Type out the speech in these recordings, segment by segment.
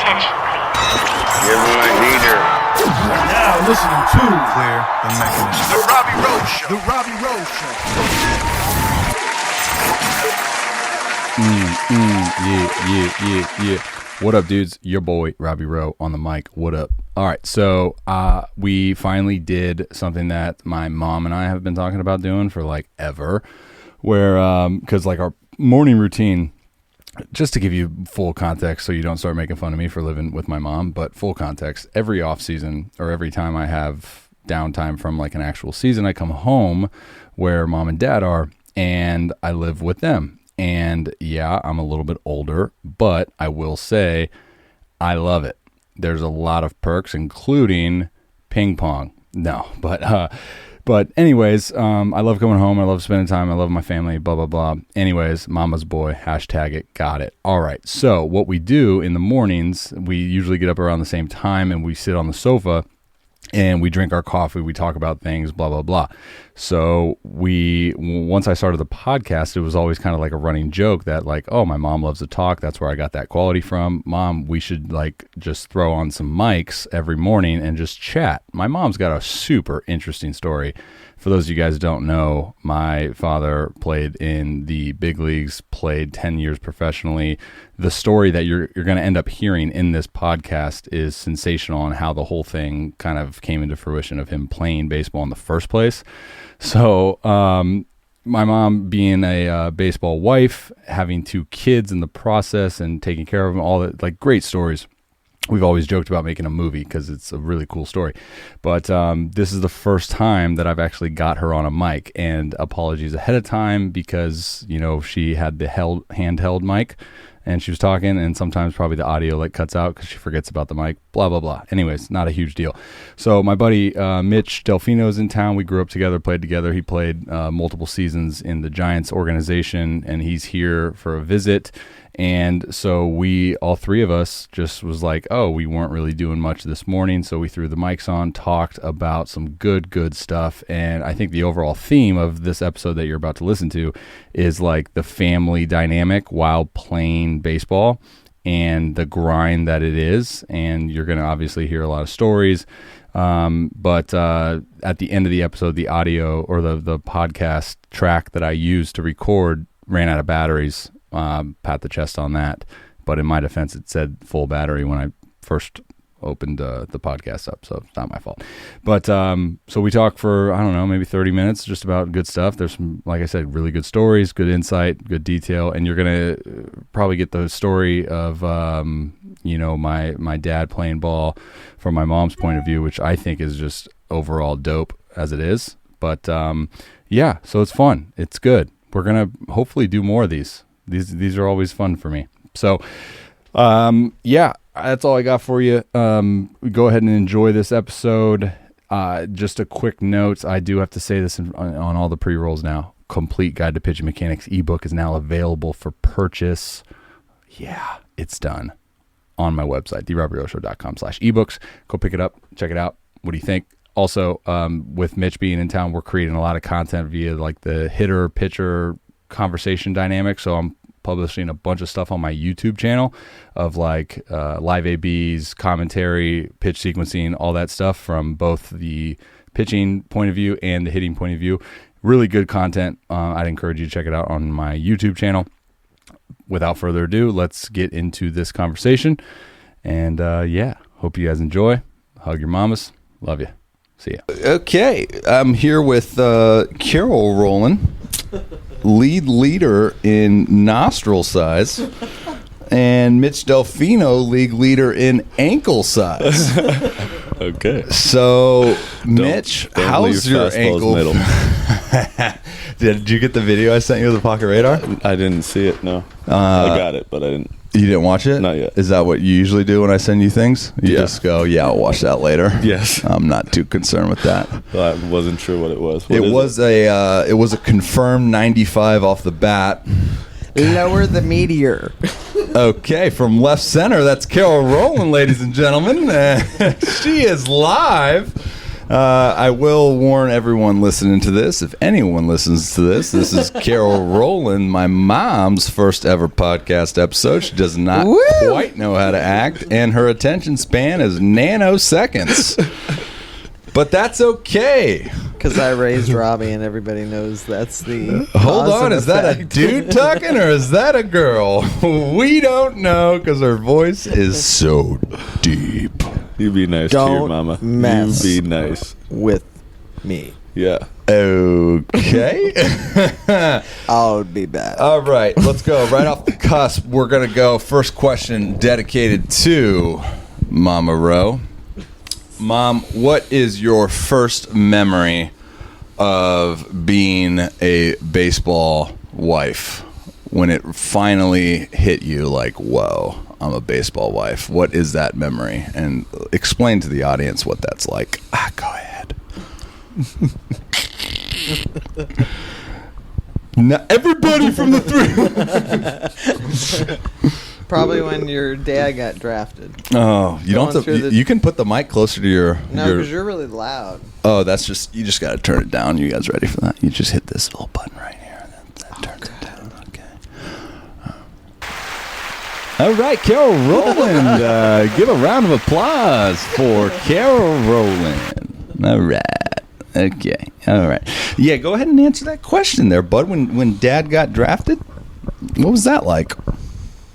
attention, please. Give him a heater. You're now listening to Clear the Mechanism. The Robby Row Show. The Robby Row Show. Yeah. What up, dudes? Your boy, Robby Row, on the mic. What up? All right, so we finally did something that my mom and I have been talking about doing for like ever, where, because like our morning routine, just to give you full context so you don't start making fun of me for living with my mom, but full context, every off season or every time I have downtime from like an actual season, I come home where mom and dad are and I live with them. And yeah, I'm a little bit older, but I will say I love it. There's a lot of perks, including ping pong. No, but anyways, I love coming home. I love spending time. I love my family, blah, blah, blah. Anyways, mama's boy, hashtag it, got it. All right. So what we do in the mornings, we usually get up around the same time and we sit on the sofa and we drink our coffee. We talk about things, blah, blah, blah. So once I started the podcast, it was always kind of like a running joke that like, oh, my mom loves to talk. That's where I got that quality from. Mom, we should like just throw on some mics every morning and just chat. My mom's got a super interesting story. For those of you guys who don't know, my father played in the big leagues, played 10 years professionally. The story that you're going to end up hearing in this podcast is sensational on how the whole thing kind of came into fruition of him playing baseball in the first place. So my mom being a baseball wife, having 2 kids in the process and taking care of them, all that, like great stories. We've always joked about making a movie because it's a really cool story. But this is the first time that I've actually got her on a mic, and apologies ahead of time because, you know, she had the handheld mic and she was talking, and sometimes probably the audio like cuts out because she forgets about the mic, blah, blah, blah. Anyways, not a huge deal. So my buddy Mitch Delfino is in town. We grew up together, played together. He played multiple seasons in the Giants organization, and he's here for a visit. And so we, all 3 of us, just was like, oh, we weren't really doing much this morning. So we threw the mics on, talked about some good stuff. And I think the overall theme of this episode that you're about to listen to is like the family dynamic while playing baseball and the grind that it is. And you're going to obviously hear a lot of stories. But at the end of the episode, the audio or the podcast track that I used to record ran out of batteries. Pat the chest on that, but in my defense, it said full battery when I first opened the podcast up, so it's not my fault. But so we talked for, I don't know, maybe 30 minutes just about good stuff. There's some, like I said, really good stories, good insight, good detail, and you're gonna probably get the story of you know, my dad playing ball from my mom's point of view, which I think is just overall dope as it is. But yeah, so it's fun, it's good. We're gonna hopefully do more of these. These are always fun for me. So, yeah, that's all I got for you. Go ahead and enjoy this episode. Just a quick note. I do have to say this on all the pre-rolls now. Complete Guide to Pitching Mechanics ebook is now available for purchase. Yeah, it's done on my website, therobbyrowshow.com/ebooks. Go pick it up. Check it out. What do you think? Also, with Mitch being in town, we're creating a lot of content via like the hitter-pitcher conversation dynamic. So I'm publishing a bunch of stuff on my YouTube channel of like live ABs, commentary, pitch sequencing, all that stuff from both the pitching point of view and the hitting point of view. Really good content. I'd encourage you to check it out on my YouTube channel. Without further ado, let's get into this conversation. And yeah, hope you guys enjoy. Hug your mamas. Love you. See ya. Okay, I'm here with Carol Rowland, leader in nostril size, and Mitch Delfino, league leader in ankle size. Okay. So, Mitch, how's your ankle? Did you get the video I sent you of the pocket radar? I didn't see it, no. I got it, but I didn't. You didn't watch it? Not yet. Is that what you usually do when I send you things? You just go, yeah, I'll watch that later. Yes. I'm not too concerned with that. Well, I wasn't sure what it was. It was a confirmed 95 off the bat. Lower the meteor. Okay, from left center, that's Carol Rowland, ladies and gentlemen. She is live. I will warn everyone listening to this, if anyone listens to this, this is Carol Rowland, my mom's first ever podcast episode. She does not quite know how to act, and her attention span is nanoseconds. But that's okay. Because I raised Robby, and everybody knows that's the. Hold on, is that a dude talking or is that a girl? We don't know because her voice is so deep. You be nice to your mama. Mess you be nice with me. Yeah. Okay. I'll be back. All right, let's go. Right off the cusp, we're going to go. First question dedicated to Momma Row. Mom, what is your first memory of being a baseball wife? When it finally hit you like, whoa, I'm a baseball wife. What is that memory? And explain to the audience what that's like. Go ahead. Now, everybody from the three. Probably when your dad got drafted. Oh, you don't have to. You can put the mic closer to your. No, because you're really loud. Oh, that's just. You just got to turn it down. You guys ready for that? You just hit this little button right here, and that turns it down. Okay. All right, Carol Rowland. Give a round of applause for Carol Rowland. All right. Okay. All right. Yeah, go ahead and answer that question there, bud. When Dad got drafted, what was that like?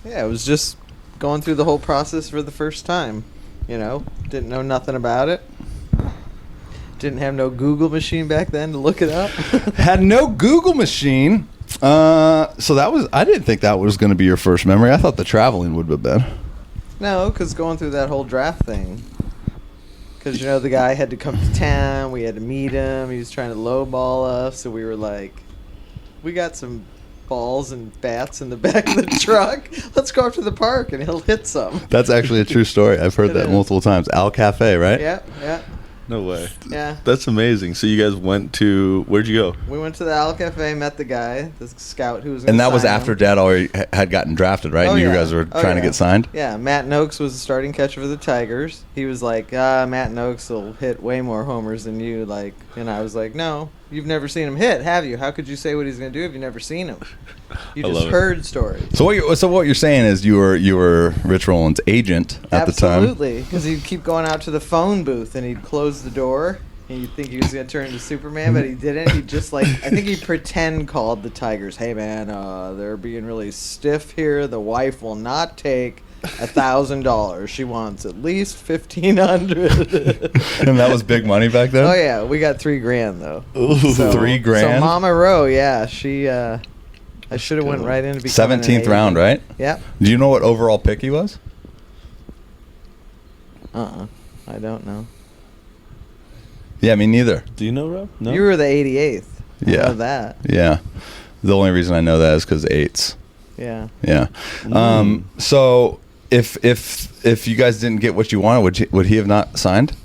Yeah, it was just going through the whole process for the first time. You know, didn't know nothing about it. Didn't have no Google machine back then to look it up. Had no Google machine. So that was. I didn't think that was going to be your first memory. I thought the traveling would have been. No, because going through that whole draft thing. Because, you know, the guy had to come to town. We had to meet him. He was trying to lowball us. So we were like, we got some balls and bats in the back of the truck. Let's go up to the park and he'll hit some. That's actually a true story. I've heard that multiple times. Al Cafe, right? Yeah, yeah. No way. Yeah. That's amazing. So you guys went to, where'd you go? We went to the Al Cafe, met the guy, the scout who was And that was sign after him. Dad already had gotten drafted, right? Oh, And you yeah. guys were trying to get signed? Yeah, Matt Noakes was the starting catcher for the Tigers. He was like, Matt Noakes will hit way more homers than you. Like, and I was like, no, you've never seen him hit, have you? How could you say what he's going to do if you've never seen him? You just heard stories. So what you're saying is you were Rich Rowland's agent at the time? Absolutely, because he'd keep going out to the phone booth and he'd close the door. And you'd think he was going to turn into Superman, but he didn't. He just I think he pretend called the Tigers, hey man, they're being really stiff here. The wife will not take $1,000. She wants at least $1,500. And that was big money back then? Oh yeah, we got $3,000 though. Ooh, $3,000? So Momma Row, yeah, she. I should have went right into becoming 17th round, right? Yep. Do you know what overall pick he was? I don't know. Yeah, me neither. Do you know, Rob? No. You were the 88th. I know that. Yeah. The only reason I know that is because 8s. Yeah. Yeah. So if you guys didn't get what you wanted, would he have not signed?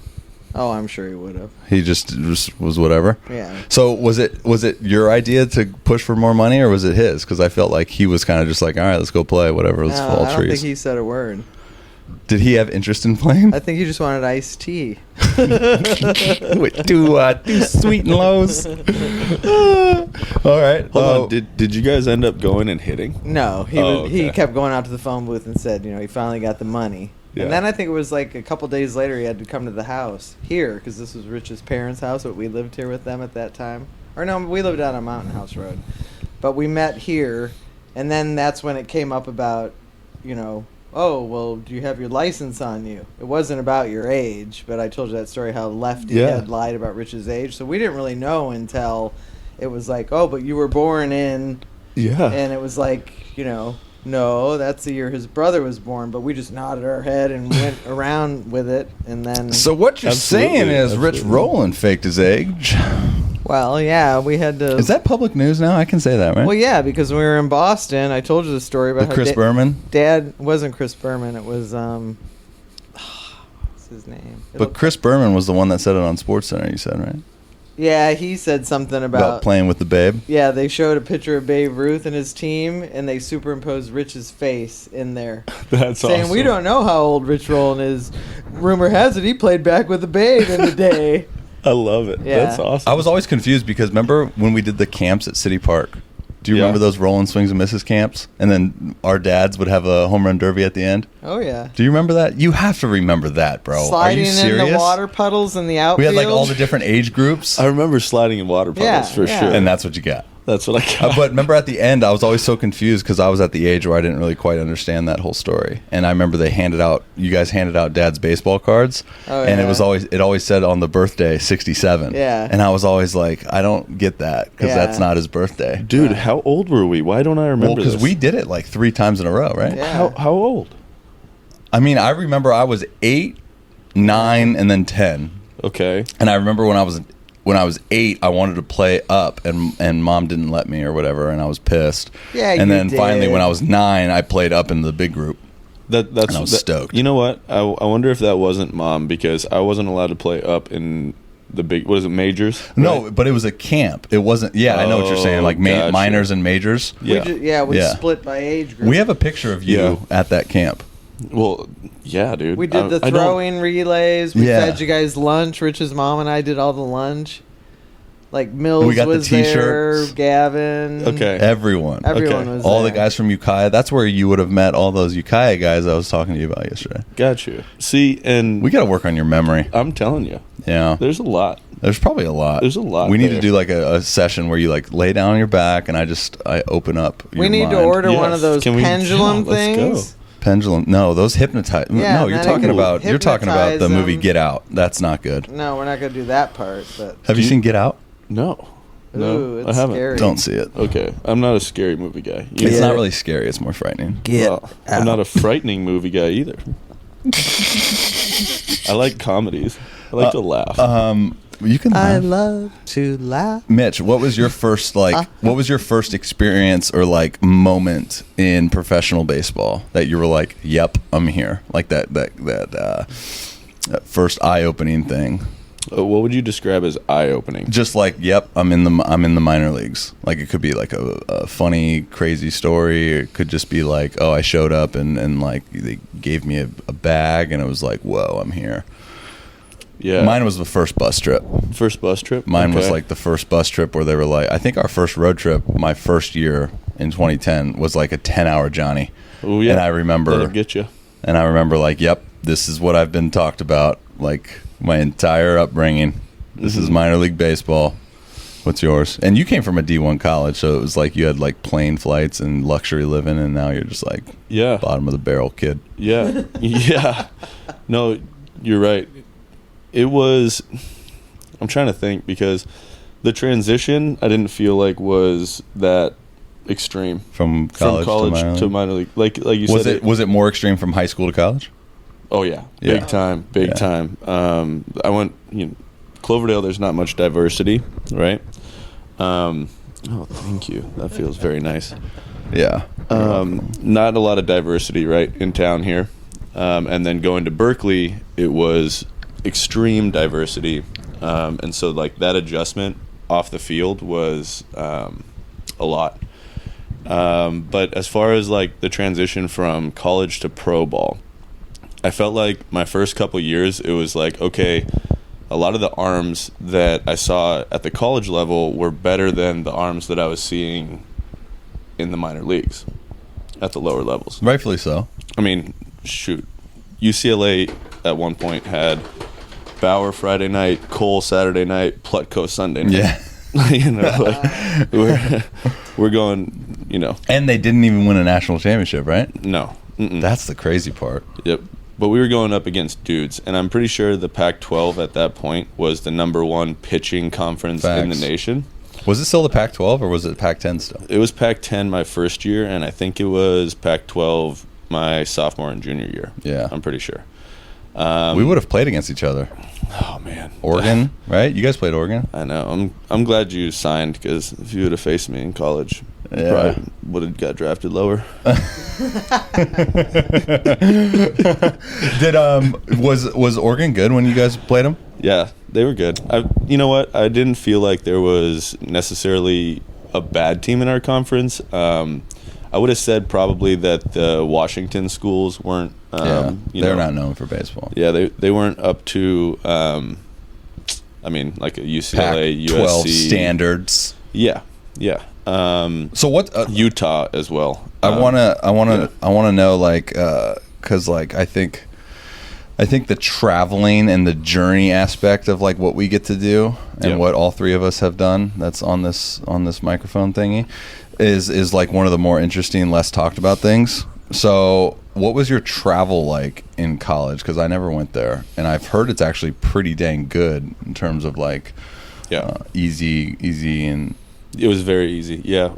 Oh, I'm sure he would have. He just was whatever. Yeah. So was it your idea to push for more money, or was it his? Because I felt like he was kind of just like, all right, let's go play whatever. Let's fall I don't trees. think he said a word. Did he have interest in playing? I think he just wanted iced tea. With two sweet and lows. All right. Hold on. Did you guys end up going and hitting? No, he okay. kept going out to the phone booth and said, you know, he finally got the money. Yeah. And then I think it was like a couple days later he had to come to the house here because this was Rich's parents' house, but we lived here with them at that time. Or no, we lived out on Mountain House Road. But we met here, and then that's when it came up about, you know, oh, well, do you have your license on you? It wasn't about your age, but I told you that story how Lefty had lied about Rich's age. So we didn't really know until it was like, oh, but you were born in... Yeah. And it was like, you know, no, that's the year his brother was born, but we just nodded our head and went around with it, and then... So what you're saying is Rich Rowland faked his age. Well, yeah, we had to... Is that public news now? I can say that, right? Well, yeah, because when we were in Boston, I told you the story about how Chris Berman? Dad wasn't Chris Berman. It was, what's his name? But Chris Berman was the one that said it on SportsCenter, you said, right? Yeah, he said something about playing with the babe. Yeah, they showed a picture of Babe Ruth and his team, and they superimposed Rich's face in there. That's saying, awesome. we don't know how old Rich Rowland is. Rumor has it he played back with the Babe in the day. I love it. Yeah. That's awesome. I was always confused because remember when we did the camps at City Park? Do you Yeah. remember those rolling swings and misses camps? And then our dads would have a home run derby at the end. Oh yeah. Do you remember that? You have to remember that, bro. Sliding Are you serious? in the water puddles in the We outfield. had like all the different age groups, I remember sliding in water puddles Yeah, for yeah. sure. and that's what you got. That's what I got. But remember at the end, I was always so confused because I was at the age where I didn't really quite understand that whole story. And I remember you guys handed out Dad's baseball cards, Oh, and yeah. it always said on the birthday 67. Yeah. And I was always like, I don't get that because Yeah. that's not his birthday. Dude, how old were we? Why don't I Well, remember because this? we did it like 3 times in a row, right? Yeah. How old? I mean, I remember I was 8, 9, and then 10. Okay. And I remember when I was 8, I wanted to play up, and Mom didn't let me or whatever, and I was pissed. Yeah, and you then finally, did. when I was 9, I played up in the big group. That's And I was stoked. You know what? I wonder if that wasn't Mom because I wasn't allowed to play up in the big. What is it? Majors? No, Right? but it was a camp. It wasn't. Yeah, I know what you're saying. Like gotcha. minors and majors. Yeah. We Yeah. split by age group. We have a picture of you Yeah. at that camp. Well, yeah, dude. We did the I don't- throwing relays. We Yeah. fed you guys lunch. Rich's mom and I did all the lunch. Like Mills We got the was there, t-shirts. Gavin. Okay. Everyone. Everyone Okay. was All there. the guys from Ukiah. That's where you would have met all those Ukiah guys I was talking to you about yesterday. Got you. See, and We got to work on your memory. I'm telling you, Yeah. there's a lot. There's probably a lot. There's a lot We need there. to do like a session where you like lay down on your back and I open up. We your need to mind. order one Yes. of those Can we- pendulum yeah, let's things. go. Pendulum. No, those hypnotize. Yeah, no, you're then talking it about will you're talking about the hypnotize movie them. Get Out. That's not good. No, we're not gonna do that part. But Have you Do you- seen Get Out? No. No, ooh, it's I haven't. scary. Don't see it. Okay, I'm not a scary movie guy. You It's know? not really scary. It's more frightening. Well, I'm not a frightening movie guy either. I like comedies. I like to laugh. You can. I laugh. love to laugh. Mitch, what was your first what was your first experience or like moment in professional baseball that you were like, "Yep, I'm here." Like that first eye-opening thing. What would you describe as eye-opening? Just like, "Yep, I'm in the minor leagues." Like it could be like a funny, crazy story. It could just be like, "Oh, I showed up and like they gave me a bag and it was like, whoa, I'm here." Yeah. Mine was the first bus trip. First bus trip? Mine was Okay. like the first bus trip where they were like, I think our first road trip, my first year in 2010, was like a 10-hour Johnny. Oh, yeah. And I remember, That'll get you. like, yep, this is what I've been talked about, like my entire upbringing. This is minor league baseball. What's yours? And you came from a D1 college, so it was like you had like plane flights and luxury living, and now you're just like Yeah. bottom of the barrel kid. Yeah. Yeah. No, you're right. It was, I'm trying to think because the transition I didn't feel like was that extreme From college, to minor league. Like you was said. it more extreme from high school to college? Oh yeah, Yeah. big time. Yeah. I went, Cloverdale. There's not much diversity, right? Oh, thank you. That feels very nice. Yeah. Not a lot of diversity, right, in town here. And then going to Berkeley, it was extreme diversity, and so like that adjustment off the field was a lot. But as far as like the transition from college to pro ball, I felt like my first couple years it was like, okay, a lot of the arms that I saw at the college level were better than the arms that I was seeing in the minor leagues at the lower levels. Rightfully so. I mean, shoot, UCLA at one point had Bauer Friday night, Cole Saturday night, Plutko Sunday night. Yeah. Like we're going, And they didn't even win a national championship, right? no. Mm-mm. That's the crazy part. Yep. But we were going up against dudes, and I'm pretty sure the Pac-12 at that point was the #1 pitching conference in the Facts. nation. Was it still the Pac-12 or was it Pac-10 still? It was Pac-10 my first year, and I think it was Pac-12 my sophomore and junior year. Yeah. I'm pretty sure. We would have played against each other. Oh man, Oregon, right? You guys played Oregon? I know. I'm glad you signed because if you would have faced me in college, you Yeah. probably would have got drafted lower. Was Oregon good when you guys played them? Yeah, they were good. You know what? I didn't feel like there was necessarily a bad team in our conference. I would have said probably that the Washington schools weren't. They're not known for baseball. Yeah, they weren't up to. I mean, like a UCLA, Pac-12 USC standards. Yeah. So what? Utah as well. I wanna know, like, because like I think the traveling and the journey aspect of like what we get to do and what all three of us have done that's on this microphone thingy is like one of the more interesting, less talked about things. So what was your travel like in college? Because I never went there, and I've heard it's actually pretty dang good in terms of like easy and it was very easy. Yeah,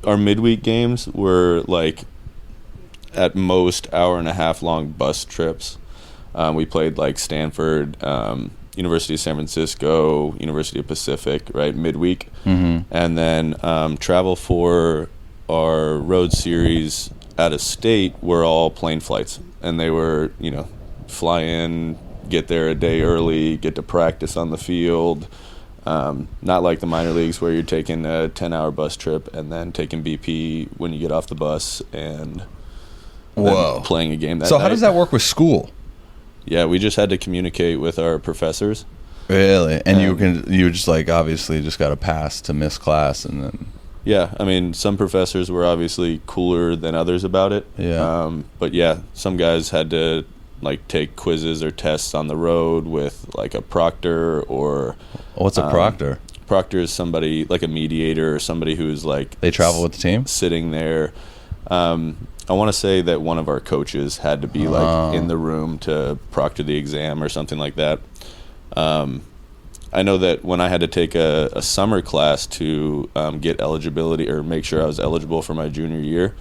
our midweek games were like at most hour and a half long bus trips. We played like Stanford, University of San Francisco, University of Pacific, right, midweek. And then travel for our road series out of state were all plane flights. And they were, fly in, get there a day early, get to practice on the field. Not like the minor leagues where you're taking a 10-hour bus trip and then taking BP when you get off the bus and then playing a game that night. So how does that work with school? Yeah, we just had to communicate with our professors. Really? And you just like obviously just got a pass to miss class and then. Yeah, I mean, some professors were obviously cooler than others about it. Yeah. But yeah, some guys had to like take quizzes or tests on the road with like a proctor or. What's a proctor? Proctor is somebody like a mediator or somebody who's like. They travel with the team? Sitting there. I want to say that one of our coaches had to be like in the room to proctor the exam or something like that. I know that when I had to take a summer class to get eligibility or make sure I was eligible for my junior year,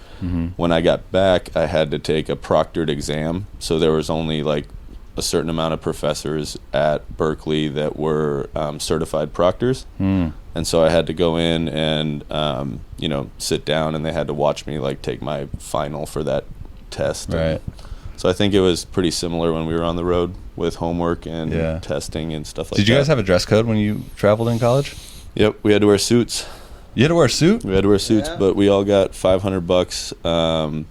when I got back, I had to take a proctored exam. So there was only like a certain amount of professors at Berkeley that were certified proctors. And so I had to go in and, sit down, and they had to watch me like take my final for that test. Right. So I think it was pretty similar when we were on the road with homework and testing and stuff like that. Did you guys have a dress code when you traveled in college? Yep, we had to wear suits. You had to wear a suit? We had to wear suits, but we all got $500.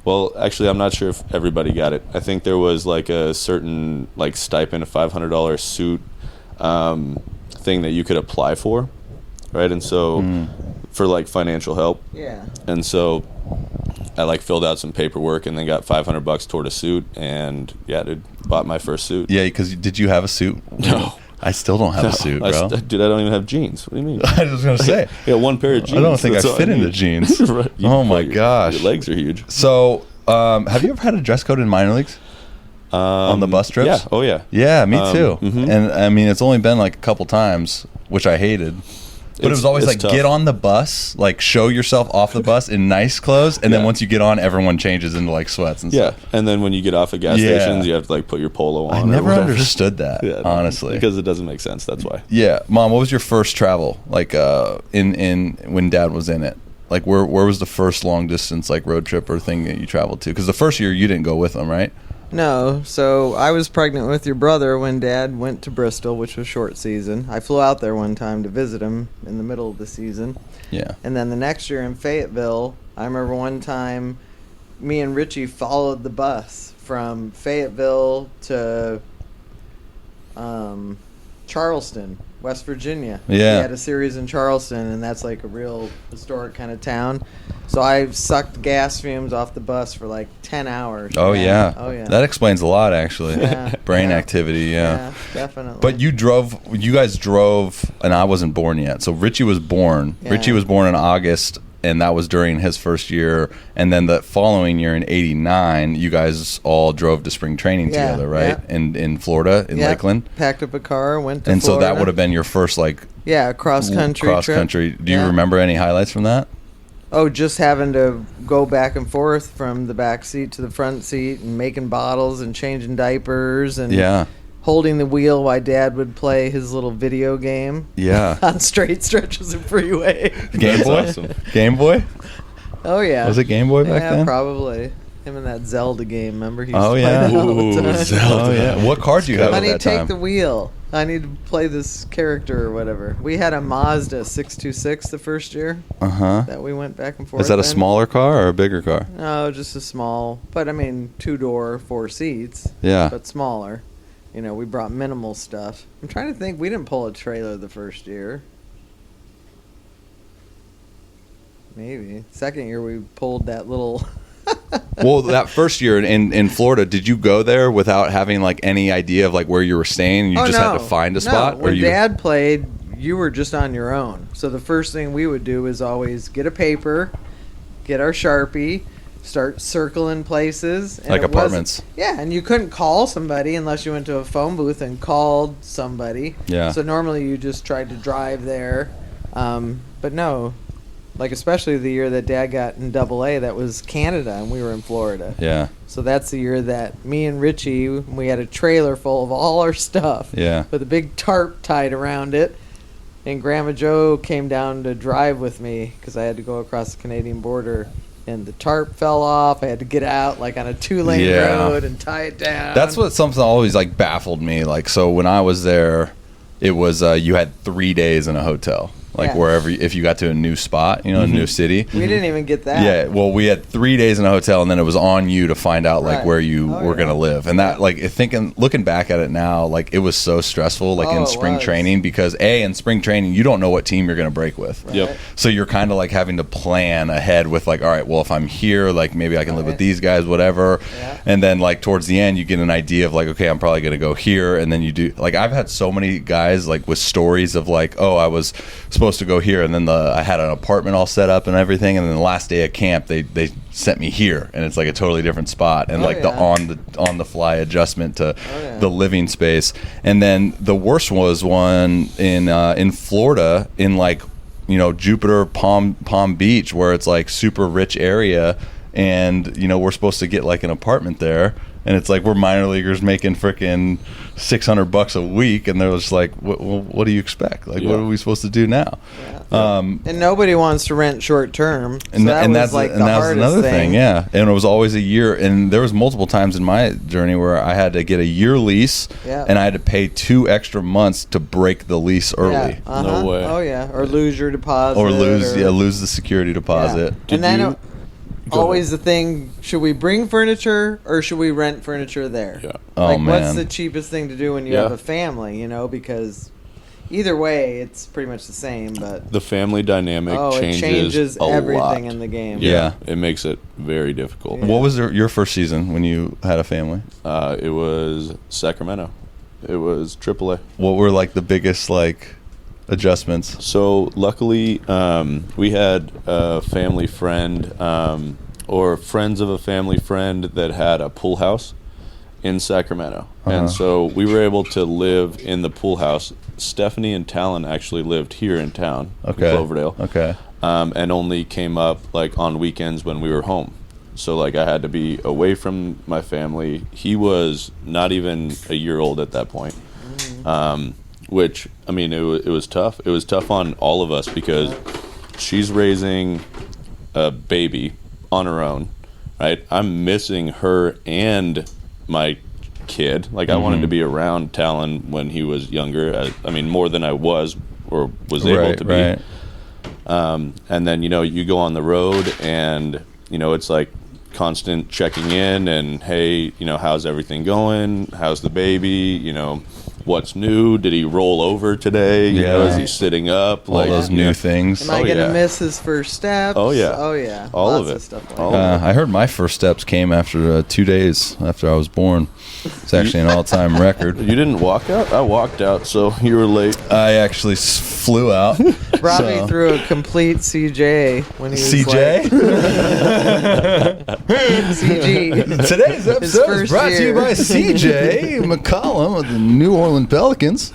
Well, actually, I'm not sure if everybody got it. I think there was like a certain like stipend, a $500 suit thing that you could apply for, right? And so for like financial help. Yeah. And so I like filled out some paperwork and then got $500 toward a suit, and dude, bought my first suit. Yeah, because did you have a suit? No. I still don't have a suit, bro. Dude, I don't even have jeans. What do you mean? I was going to say. Yeah, one pair of jeans. I don't think I fit into jeans. Right. Oh, my gosh. Your legs are huge. So, have you ever had a dress code in minor leagues? On the bus trips? Yeah. Oh, yeah. Yeah, me too. Mm-hmm. And, I mean, it's only been like a couple times, which I hated. But it was always like, tough. Get on the bus, like show yourself off the bus in nice clothes, and then once you get on, everyone changes into like sweats and stuff. Yeah, and then when you get off at gas stations, you have to like put your polo on. I never understood that, honestly. Because it doesn't make sense, that's why. Yeah. Mom, what was your first travel, like in when Dad was in it? Like where was the first long distance like road trip or thing that you traveled to? Because the first year you didn't go with them, right? No, so I was pregnant with your brother when Dad went to Bristol, which was short season. I flew out there one time to visit him in the middle of the season. Yeah. And then the next year in Fayetteville, I remember one time me and Richie followed the bus from Fayetteville to Charleston, West Virginia. Yeah. We had a series in Charleston, and that's like a real historic kind of town. So I sucked gas fumes off the bus for like 10 hours. Oh, yeah. Oh, yeah. That explains a lot, actually. Yeah. Brain activity, Yeah, definitely. But you guys drove, and I wasn't born yet. So Richie was born. Yeah. Richie was born in August, and that was during his first year. And then the following year in '89, you guys all drove to spring training together, right? Yeah. In Florida, in Lakeland. Packed up a car, went to And Florida. so that would have been your first, like... Yeah, cross-country trip. Do you remember any highlights from that? Oh, just having to go back and forth from the back seat to the front seat and making bottles and changing diapers and holding the wheel while Dad would play his little video game. Yeah. On straight stretches of freeway. Game Boy? Awesome. Game Boy? Oh, yeah. Was it Game Boy back then? Yeah, probably. Him and that Zelda game, remember? He used Oh, to yeah. play that all the time. Zelda. Oh, yeah. What card do you have at Honey, that take time? the wheel. I need to play this character or whatever. We had a Mazda 626 the first year that we went back and forth. Is that a in. smaller car or a bigger car? No, just a small. But I mean, 2-door, 4 seats. Yeah. But smaller. we brought minimal stuff. I'm trying to think. We didn't pull a trailer the first year. Maybe. Second year we pulled that little... Well, that first year in Florida, did you go there without having like any idea of like where you were staying? You just had to find a spot? When Dad played, you were just on your own. So the first thing we would do is always get a paper, get our Sharpie, start circling places. And like apartments. Yeah, and you couldn't call somebody unless you went to a phone booth and called somebody. Yeah. So normally you just tried to drive there. But no, like especially the year that Dad got in AA, that was Canada, and we were in Florida. Yeah. So that's the year that me and Richie, we had a trailer full of all our stuff. Yeah. With a big tarp tied around it. And Grandma Joe came down to drive with me because I had to go across the Canadian border. And the tarp fell off. I had to get out like on a 2-lane road and tie it down. That's what something always like baffled me. Like, so when I was there, it was you had 3 days in a hotel. Like wherever, if you got to a new spot, a new city. We didn't even get that. Yeah, well, we had 3 days in a hotel, and then it was on you to find out like where you were gonna live. And that, like, looking back at it now, like it was so stressful, like in spring training, because in spring training you don't know what team you're gonna break with. Right. Yep. So you're kind of like having to plan ahead with like, all right, well, if I'm here, like maybe I can live with these guys, whatever. Yeah. And then like towards the end, you get an idea of like, okay, I'm probably gonna go here, and then you do. Like I've had so many guys like with stories of like, oh, I was supposed to go here, and then I had an apartment all set up and everything, and then the last day of camp they sent me here, and it's like a totally different spot, and the on the fly adjustment to the living space. And then the worst was one in Florida, in like Jupiter, Palm Beach, where it's like super rich area, and we're supposed to get like an apartment there, and it's like we're minor leaguers making frickin' $600 a week, and they're just like, what do you expect? Like, what are we supposed to do now? And nobody wants to rent short term. So And that that's was another thing. Yeah, and it was always a year. And there was multiple times in my journey where I had to get a year lease, and I had to pay 2 extra months to break the lease early. Yeah. No way. Oh yeah, or lose your deposit, or lose the security deposit. Yeah. And then always the thing: should we bring furniture or should we rent furniture there? Yeah. Like, Oh man, what's the cheapest thing to do when you have a family? Because either way, it's pretty much the same. But the family dynamic it changes a everything lot in the game. Yeah. It makes it very difficult. What was your first season when you had a family? It was Sacramento. It was AAA. What were like the biggest like adjustments? So luckily, we had a family friend, or friends of a family friend, that had a pool house in Sacramento. And so we were able to live in the pool house. Stephanie and Talon actually lived here in town, in Cloverdale. Okay. And only came up like on weekends when we were home. So like I had to be away from my family. He was not even a year old at that point. Which, I mean, it was tough. It was tough on all of us because she's raising a baby on her own, right? I'm missing her and my kid. Like, I wanted to be around Talon when he was younger. I mean, more than I was or was able to be. Right. And then, you go on the road and, it's like constant checking in and, hey, how's everything going? How's the baby? What's new? Did he roll over today? Is he sitting up? All those new things. Am I going to miss his first steps? Oh, yeah. Oh, yeah. All Lots of it. Stuff like All that. I heard my first steps came after 2 days after I was born. It's actually an all-time record. You didn't walk out? I walked out, so you were late. I actually flew out. Robbie threw a complete CJ when he was CJ? CG. Today's episode is first brought to you year. by CJ McCollum of the New Orleans Pelicans.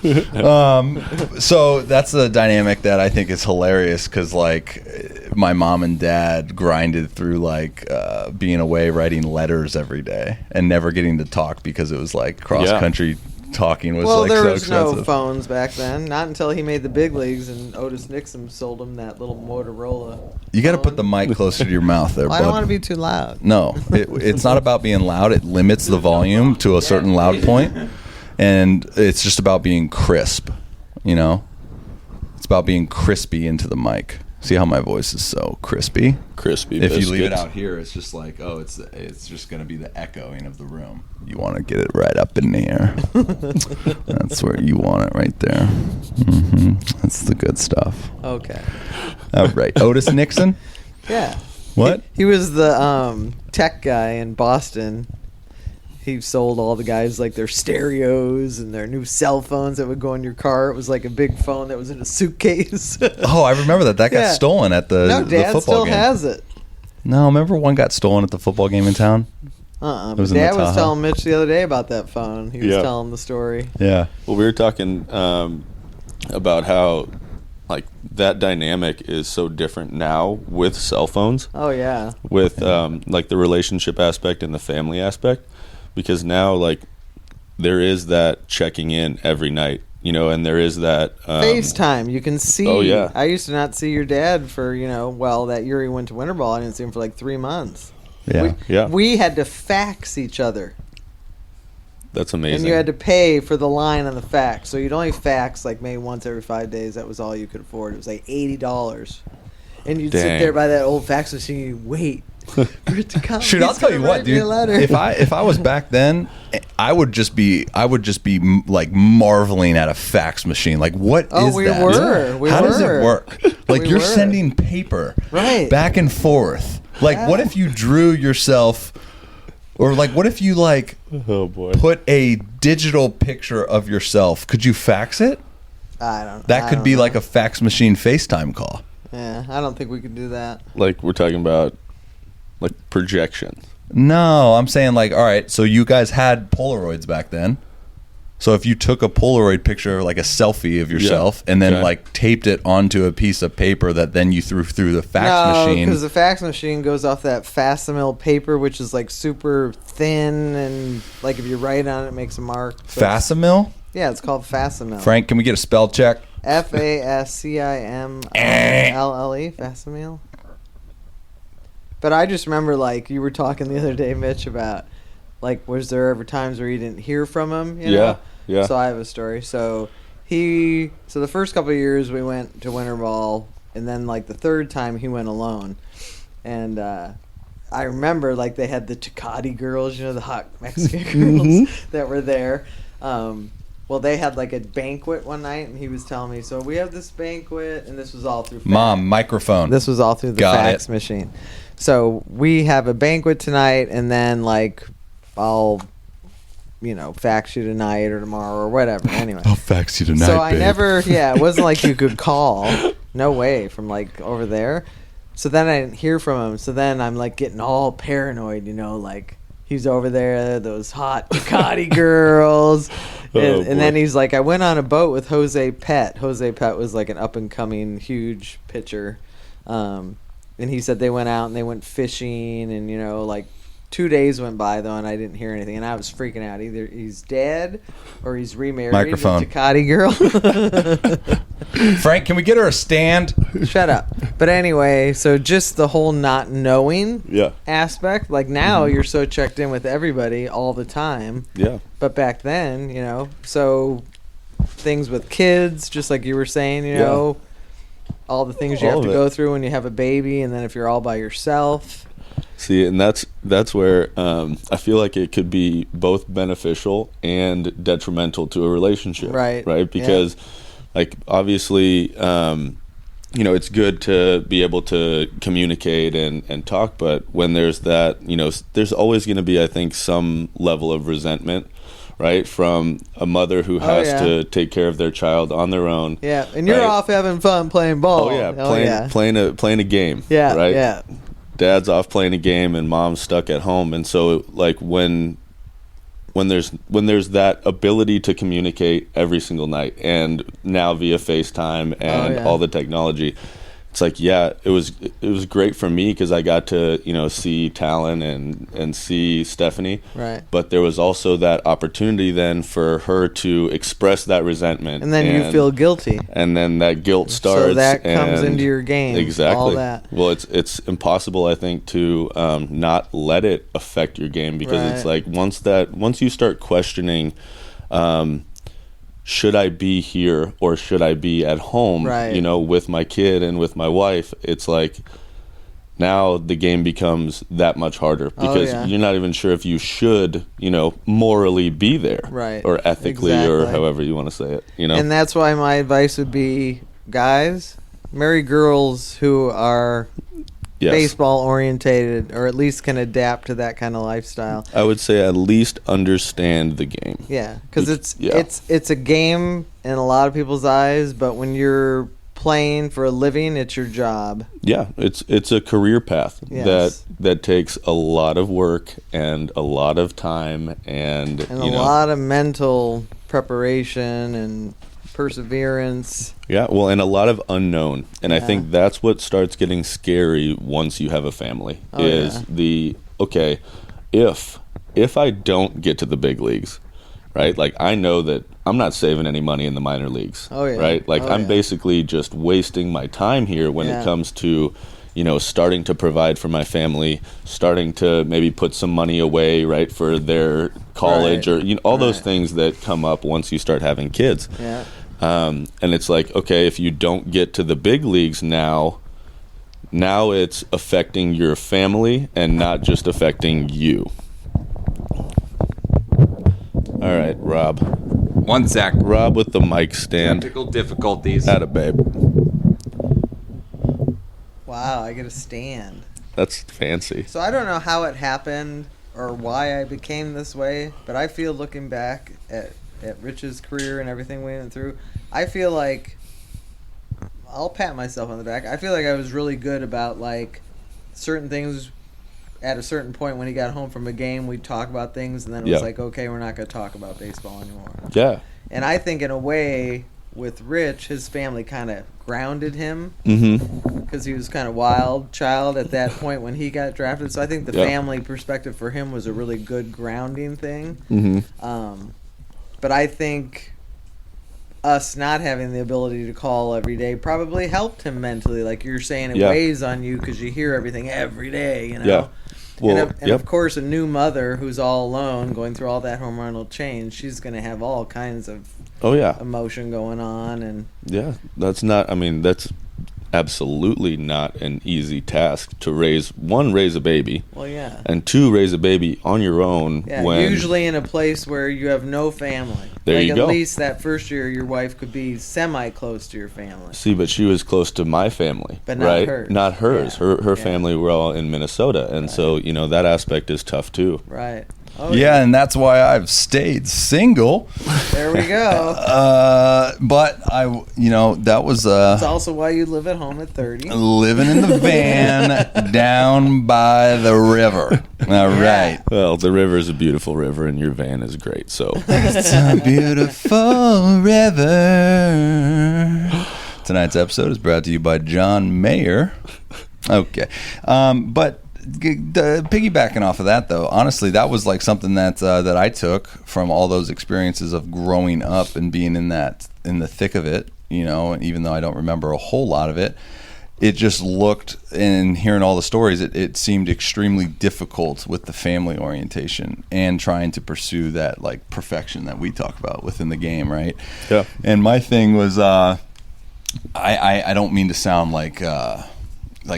So that's the dynamic that I think is hilarious because, like, my mom and dad grinded through, like, being away writing letters every day and never getting to talk because it was, like, cross-country talking was, like, there so was expensive. no phones back then. Not until he made the big leagues and Otis Nixon sold him that little Motorola. You got to put the mic closer to your mouth there, Well, I bud. don't want to be too loud. No, it's not about being loud. It limits the volume to a certain loud point, and it's just about being crisp. It's about being crispy into the mic. See how my voice is so crispy? Crispy If you leave it biscuits. out here, it's just like, oh, it's just going to be the echoing of the room. You want to get it right up in here. That's where you want it, right there. That's the good stuff. Okay. All right. Otis Nixon? Yeah. What? He was the tech guy in Boston. He sold all the guys like their stereos and their new cell phones that would go in your car. It was like a big phone that was in a suitcase. Oh, I remember that. That got Yeah. stolen at the No, Dad football still game. has it. No, remember one got stolen at the football game in town? But was in the Dad was Tahoe. telling Mitch the other day about that phone. He was Yeah. telling the story. Yeah. Well, we were talking about how like that dynamic is so different now with cell phones, Oh yeah. with like the relationship aspect and the family aspect, because now like there is that checking in every night, you know, and there is that FaceTime. You can see. Oh, yeah. I used to not see your dad for, that year he went to winter ball. I didn't see him for like 3 months. Yeah. Yeah. We had to fax each other. That's amazing. And you had to pay for the line on the fax. So you'd only fax like maybe once every 5 days. That was all you could afford. It was like $80. And you'd sit Dang. there by that old fax machine and you'd wait for it to come. Shoot, I'll He's tell gonna you what, write me a dude. letter. If I was back then, I would just be like marveling at a fax machine. Like, what is Oh, we that? were. We How does it were. work? Like, We you're were. sending paper Right. back and forth. Like, Yeah. what if you drew yourself, or like, what if you like oh boy. put a digital picture of yourself? Could you fax it? I don't know. That could be like a fax machine FaceTime call. Yeah, I don't think we could do that. Like we're talking about like projections. No, I'm saying like, all right, so you guys had Polaroids back then. So if you took a Polaroid picture, like a selfie of yourself, and then Okay. like taped it onto a piece of paper that then you threw through the fax No, machine. because the fax machine goes off that Facsimile paper, which is like super thin, and like if you write on it, it makes a mark. So it's- Facsimile? Yeah, it's called Facsimile. Frank, can we get a spell check? FASCIMLLE, Facsimile. But I just remember, like, you were talking the other day, Mitch, about, like, was there ever times where you didn't hear from him? You know? Yeah. So I have a story. So the first couple of years we went to winter ball, and then, like, the third time he went alone. And I remember, like, they had the Tecate girls, the hot Mexican girls that were there. Well, they had like a banquet one night, and he was telling me, so we have this banquet, and this was all through fax. Mom, microphone. This was all through the Got fax it. machine. So we have a banquet tonight, and then like I'll, fax you tonight or tomorrow or whatever. Anyway. I'll fax you tonight, So I babe. never, it wasn't like you could call. No way from like over there. So then I didn't hear from him. So then I'm like getting all paranoid, like he's over there, those hot Ducati girls. And then he's like, I went on a boat with Jose Pet. Jose Pet was like an up and coming huge pitcher. And he said they went out and they went fishing, and like 2 days went by though, and I didn't hear anything, and I was freaking out. Either he's dead or he's remarried. Microphone. To Ducati girl. Frank, can we get her a stand? Shut up. But anyway, so just the whole not knowing Yeah. aspect. Like now you're so checked in with everybody all the time. Yeah. But back then, so things with kids, just like you were saying, all the things you All have to of go it. through when you have a baby, and then if you're all by yourself. See, and that's where I feel like it could be both beneficial and detrimental to a relationship. Right. Right. Because, like, obviously, it's good to be able to communicate and talk, but when there's that, there's always going to be, I think, some level of resentment, right, from a mother who has to take care of their child on their own. Yeah, and you're right? off having fun playing ball. Oh yeah, playing a game. Yeah, right. yeah. Dad's off playing a game and mom's stuck at home, and so like when there's that ability to communicate every single night, and now via FaceTime and all the technology, it's like it was great for me because I got to see Talon and see Stephanie, Right. but there was also that opportunity then for her to express that resentment, And then you feel guilty. and then that guilt starts. So that comes and into your game. Exactly. All that. Well, it's impossible, I think, to not let it affect your game, because it's Right. like once you start questioning, should I be here or should I be at home, Right. you know, with my kid and with my wife? It's like now the game becomes that much harder because yeah. you're not even sure if you should, you know, morally be there, Right. or ethically, or Exactly. however you want to say it, you know. And that's why my advice would be, guys, marry girls who are Yes. baseball orientated, or at least can adapt to that kind of lifestyle. I would say at least understand the game. Yeah, because Yeah. it's a game in a lot of people's eyes, but when you're playing for a living, it's your job. Yeah, it's a career path Yes. that takes a lot of work and a lot of time and And you a know, lot of mental preparation and perseverance. yeah, well, and a lot of unknown. And I Yeah. think that's what starts getting scary once you have a family Oh, is yeah. the okay, if I don't get to the big leagues, right? Like I know that I'm not saving any money in the minor leagues. Oh, yeah. Right? Like Oh, I'm yeah. basically just wasting my time here when Yeah. it comes to, you know, starting to provide for my family, starting to maybe put some money away, right, for their college, Right. or you know, all those Right. things that come up once you start having kids. Yeah. And it's like, okay, if you don't get to the big leagues now it's affecting your family and not just affecting you. All right, Rob. One sec. Rob with the mic stand. Technical difficulties. Atta babe. Wow, I get a stand. That's fancy. So I don't know how it happened or why I became this way, but I feel looking back at Rich's career and everything we went through, I feel like I'll pat myself on the back. I feel like I was really good about like certain things. At a certain point when he got home from a game, we'd talk about things, and then it was Yeah. like, okay, we're not going to talk about baseball anymore. Yeah. And I think in a way with Rich, his family kind of grounded him Mm-hmm. because he was kind of wild child at that point when he got drafted. So I think the Yeah. family perspective for him was a really good grounding thing. Mm-hmm. But I think us not having the ability to call every day probably helped him mentally. Like you're saying, it Yeah. weighs on you because you hear everything every day, you know? Yeah. Well, And of course, a new mother who's all alone going through all that hormonal change, she's going to have all kinds of Oh yeah. emotion going on. And Yeah. That's absolutely not an easy task to raise a baby, well, yeah. and two, raise a baby on your own. Yeah, when usually in a place where you have no family. There like you at go. least that first year, your wife could be semi-close to your family. See, but she was close to my family, But not right? hers. Not hers. Yeah. Her Yeah. family were all in Minnesota, and so you know that aspect is tough too. Right. Oh, Yeah, and that's why I've stayed single. There we go. But that was That's also why you live at home at 30. living in the van down by the river. All right. Well, the river is a beautiful river, and your van is great. So It's a beautiful river. Tonight's episode is brought to you by John Mayer. Okay. But piggybacking off of that, though, honestly, that was like something that I took from all those experiences of growing up and being in the thick of it, you know, and even though I don't remember a whole lot of it, it just looked, and hearing all the stories, it seemed extremely difficult with the family orientation and trying to pursue that like perfection that we talk about within the game, right? Yeah. And my thing was, I don't mean to sound like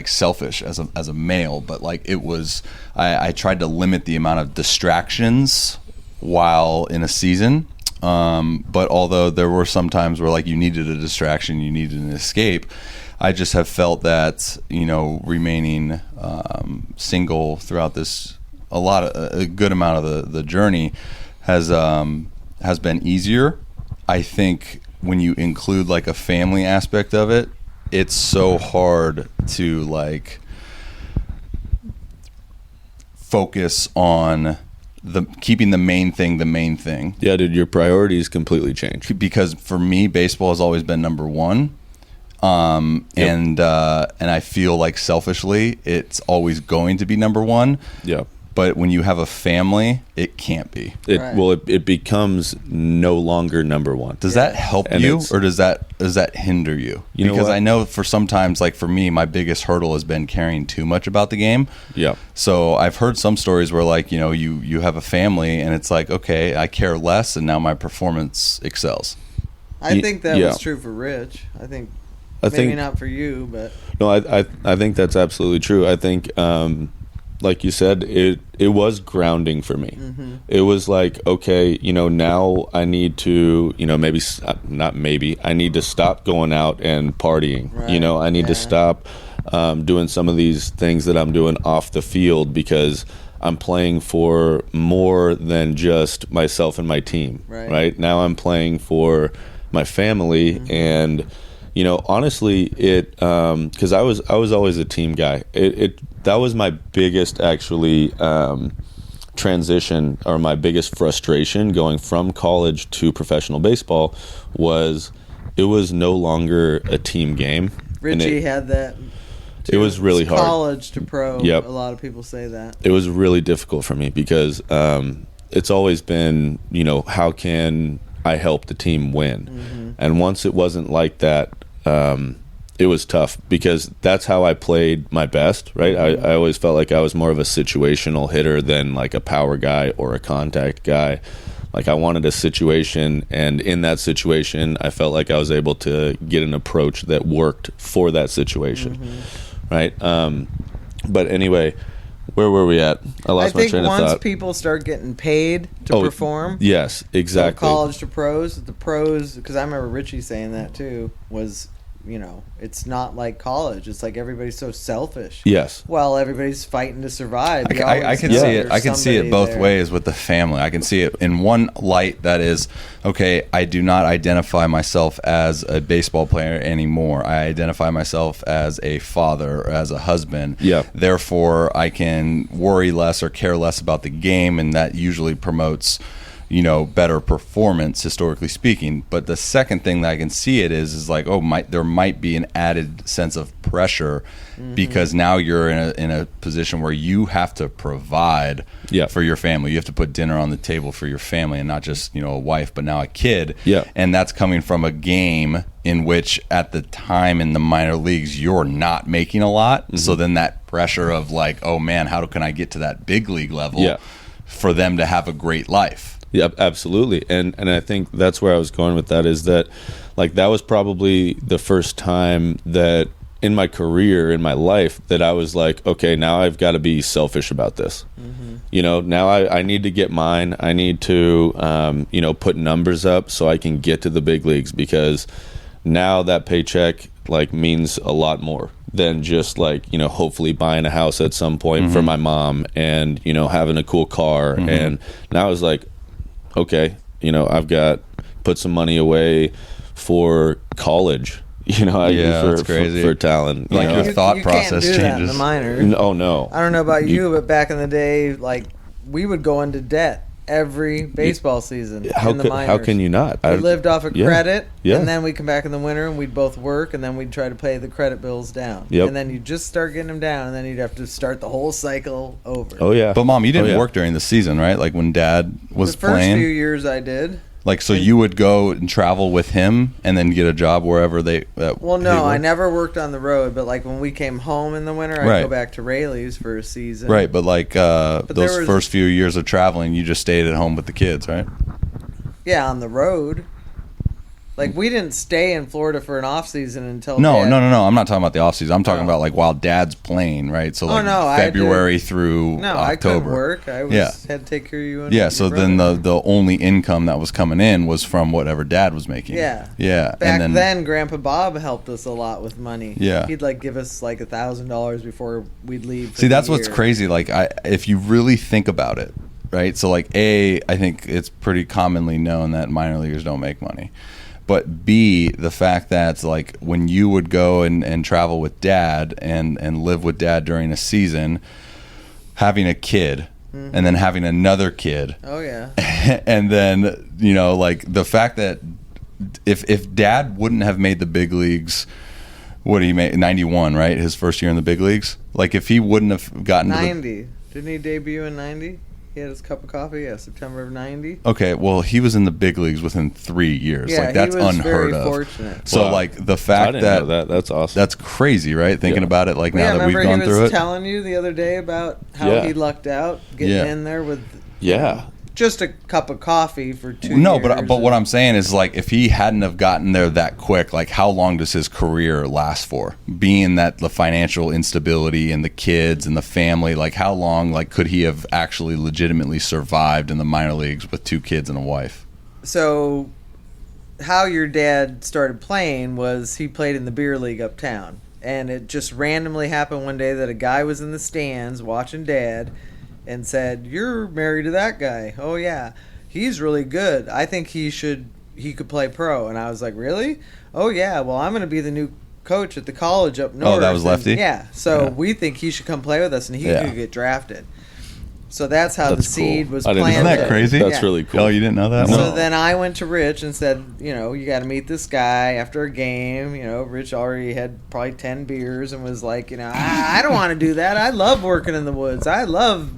selfish as a male, but like it was, I tried to limit the amount of distractions while in a season. But although there were some times where like you needed a distraction, you needed an escape, I just have felt that, you know, remaining single throughout this, a good amount of the journey has been easier. I think when you include like a family aspect of it, it's so hard to like focus on keeping the main thing. yeah, dude, your priorities completely change. Because for me, baseball has always been number one. And I feel like selfishly, it's always going to be number one. Yeah. But when you have a family, it can't be. Right. It becomes no longer number one. Does that help And you, it's- or does that hinder you? You know Because what? I know for sometimes, like for me, my biggest hurdle has been caring too much about the game. Yeah. So I've heard some stories where like, you know, you have a family and it's like, okay, I care less and now my performance excels. I think that yeah. was true for Rich. I I maybe think not for you, but no, I think that's absolutely true. I think, like you said, it was grounding for me. Mm-hmm. It was like, okay, now I need to, I need to stop going out and partying. Right. I need to stop doing some of these things that I'm doing off the field because I'm playing for more than just myself and my team. Right? Now I'm playing for my family and. Honestly, because I was always a team guy. That was my biggest actually transition, or my biggest frustration going from college to professional baseball was it was no longer a team game. Richie had that. It was really hard. College to pro. Yep. A lot of people say that. It was really difficult for me because it's always been, how can I help the team win? Mm-hmm. And once it wasn't like that, it was tough because that's how I played my best, right? I always felt like I was more of a situational hitter than like a power guy or a contact guy. Like I wanted a situation, and in that situation, I felt like I was able to get an approach that worked for that situation, right? But anyway, where were we at? I lost my train of thought. I think once people start getting paid to perform. Yes, exactly. From college to pros, the pros, because I remember Richie saying that too, was, it's not like college. It's like everybody's so selfish. Yes. Well, everybody's fighting to survive. I can see it. I can see it both ways with the family. I can see it in one light that is, okay, I do not identify myself as a baseball player anymore. I identify myself as a father or as a husband. Yeah. Therefore, I can worry less or care less about the game, and that usually promotes better performance, historically speaking. But the second thing that I can see it is like, there might be an added sense of pressure because now you're in a position where you have to provide for your family. You have to put dinner on the table for your family, and not just a wife, but now a kid. Yeah. And that's coming from a game in which at the time in the minor leagues you're not making a lot. So then that pressure of like, oh man, how can I get to that big league level for them to have a great life? Yeah, absolutely. And I think that's where I was going with that, is that like that was probably the first time that in my career, in my life, that I was like, okay, now I've got to be selfish about this. Now I need to get mine. I need to put numbers up so I can get to the big leagues, because now that paycheck like means a lot more than just like hopefully buying a house at some point for my mom and having a cool car. And now I was like, okay, I've got put some money away for college. That's crazy. For talent. Like your thought process changes. changes. In the minor. Oh no. I don't know about you, but back in the day, like we would go into debt every baseball season in the minors. How can you not? We lived off of credit, Yeah. and then we'd come back in the winter and we'd both work, and then we'd try to pay the credit bills down. Yep. And then you'd just start getting them down, and then you'd have to start the whole cycle over. Oh yeah. But Mom, you didn't work during the season, right? Like when Dad was the first playing. few years I did. Like, so you would go and travel with him and then get a job wherever they... Well, no, I never worked on the road, but like when we came home in the winter, I'd go back to Rayleigh's for a season. Right, but like those first few years of traveling, you just stayed at home with the kids, right? Yeah, on the road. Like, we didn't stay in Florida for an off season until No. I'm not talking about the off season. I'm talking about like while Dad's playing, right? So like February through October. I couldn't work. I had to take care of you. And so then the only income that was coming in was from whatever Dad was making. Yeah. Back then, Grandpa Bob helped us a lot with money. Yeah. He'd like give us like $1,000 before we'd leave. See, that's what's crazy. Like, if you really think about it, right? So like, I think it's pretty commonly known that minor leaguers don't make money. But B, the fact that like when you would go and travel with Dad and live with Dad during a season, having a kid and then having another kid. Oh yeah. And then, like the fact that if Dad wouldn't have made the big leagues, what did he make? 91, right? His first year in the big leagues. Like if he wouldn't have gotten 90. Didn't he debut in 90? He had his cup of coffee, September of 90. Okay, well, he was in the big leagues within 3 years. Yeah, like that's he was unheard very of. Fortunate. So like the fact I didn't know that's awesome. That's crazy, right? Thinking about it like now that we've gone through it. He was telling you the other day about how he lucked out getting in there with. Yeah. just a cup of coffee for 2 No, years. but what I'm saying is, like, if he hadn't have gotten there that quick, like, how long does his career last for? Being that the financial instability and the kids and the family, like, how long, like, could he have actually legitimately survived in the minor leagues with 2 kids and a wife? So, how your dad started playing was he played in the beer league uptown. And it just randomly happened one day that a guy was in the stands watching Dad and said, "You're married to that guy." "Oh, yeah. He's really good. I think he could play pro." And I was like, "Really?" "Oh, yeah. Well, I'm going to be the new coach at the college up north." Oh, that was Lefty? And, yeah. So Yeah. we think he should come play with us, and he Yeah. could get drafted. So that's how That's the seed cool. was I didn't planted. know Isn't that crazy? That's Yeah. really cool. Oh, you didn't know that? So Well, then I went to Rich and said, you got to meet this guy after a game. Rich already had probably 10 beers and was like, I don't want to do that. I love working in the woods. I love,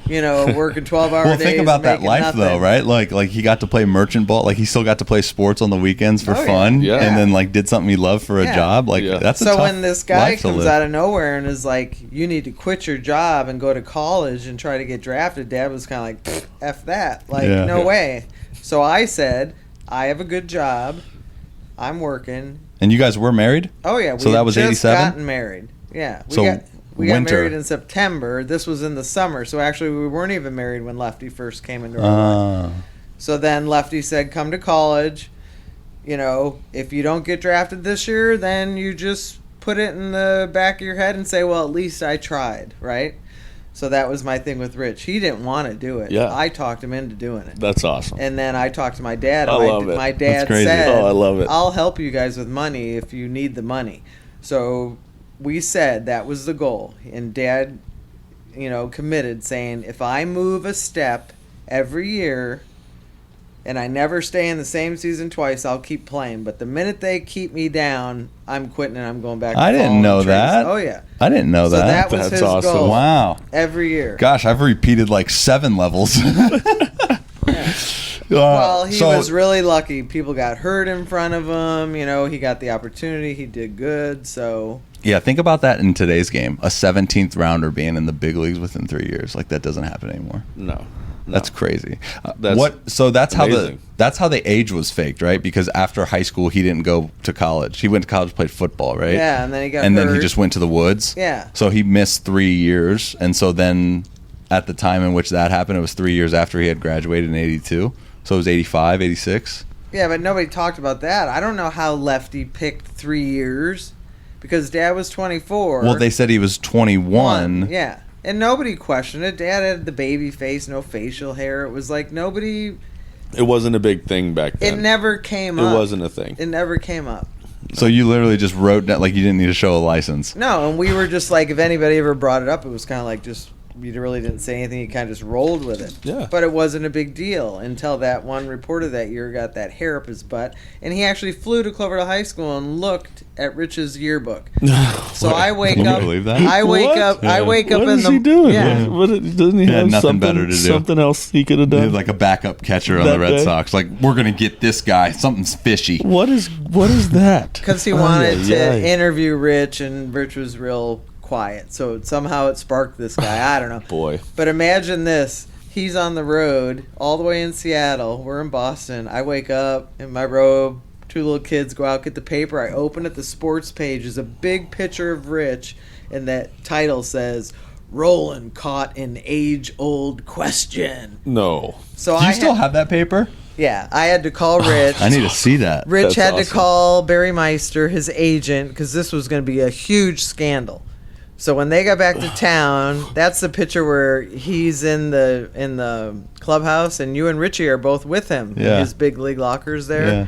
working 12-hour well, days. think about and that making life, nothing. though, right? Like he got to play merchant ball. Like, he still got to play sports on the weekends for Oh, yeah. fun. Yeah. And then, like, did something he loved for a Yeah. job. Like, Yeah. that's a So tough when this guy life to comes live. out of nowhere and is like, you need to quit your job and go to college and try to get drafted, Dad was kind of like, "Pfft, F that. Like, Yeah. no way. So I said, I have a good job. I'm working. And you guys were married? Oh, yeah. So We that had was just 87? gotten married. Yeah. So We got winter. married in September. This was in the summer. So actually, we weren't even married when Lefty first came into our life. So then Lefty said, come to college. If you don't get drafted this year, then you just put it in the back of your head and say, well, at least I tried, right? So that was my thing with Rich. He didn't want to do it. Yeah. I talked him into doing it. That's awesome. And then I talked to my dad. I and love it. My That's dad crazy. said, Oh, I love it. I'll help you guys with money if you need the money. So we said that was the goal. And Dad, committed, saying, if I move a step every year and I never stay in the same season twice, I'll keep playing. But the minute they keep me down, I'm quitting and I'm going back to I didn't falling know trees. that. Oh, yeah. I didn't know So that was That's his awesome. goal. Wow. Every year. Gosh, I've repeated like 7 levels. Well, he So- was really lucky. People got hurt in front of him. He got the opportunity. He did good. So Yeah, think about that in today's game. A 17th rounder being in the big leagues within 3 years. Like, that doesn't happen anymore. No. That's crazy. That's So that's amazing. how the age was faked, right? Because after high school, he didn't go to college. He went to college, played football, right? yeah, and then he got And hurt. then he just went to the woods. Yeah. So he missed 3 years, and so then at the time in which that happened, it was 3 years after he had graduated in '82. So it was 85, 86. Yeah, but nobody talked about that. I don't know how Lefty picked 3 years because Dad was 24. Well, they said he was 21. Yeah. And nobody questioned it. Dad had the baby face, no facial hair. It was like nobody. It wasn't a big thing back then. It never came It up. wasn't a thing. It never came up. So you literally just wrote down, like, you didn't need to show a license. No, and we were just like, if anybody ever brought it up, it was kind of like just, you really didn't say anything. You kind of just rolled with it. Yeah. But it wasn't a big deal until that one reporter that year got that hair up his butt. And he actually flew to Cloverdale High School and looked at Rich's yearbook. So I wake Can you up. believe that? I wake What? up. I wake up What in is the. he doing? Yeah. Doesn't he He had have nothing something better to do. Something else he could have He done? had like a backup catcher on the That Red day? Sox. Like, we're going to get this guy. Something's fishy. What is that? Because he wanted Ay, to ay, ay. interview Rich, and Rich was real quiet. So somehow it sparked this guy. I don't know. Boy. But imagine this. He's on the road all the way in Seattle. We're in Boston. I wake up in my robe. 2 little kids go out, get the paper. I open it. The sports page is a big picture of Rich, and that title says, Rowland caught an age-old question. No. So Do you I still have that paper? Yeah, I had to call Rich. I need to see that. Rich That's had awesome. to call Barry Meister, his agent, because this was going to be a huge scandal. So when they got back to town, that's the picture where he's in the clubhouse, and you and Richie are both with him. Yeah. In his big league lockers there. Yeah.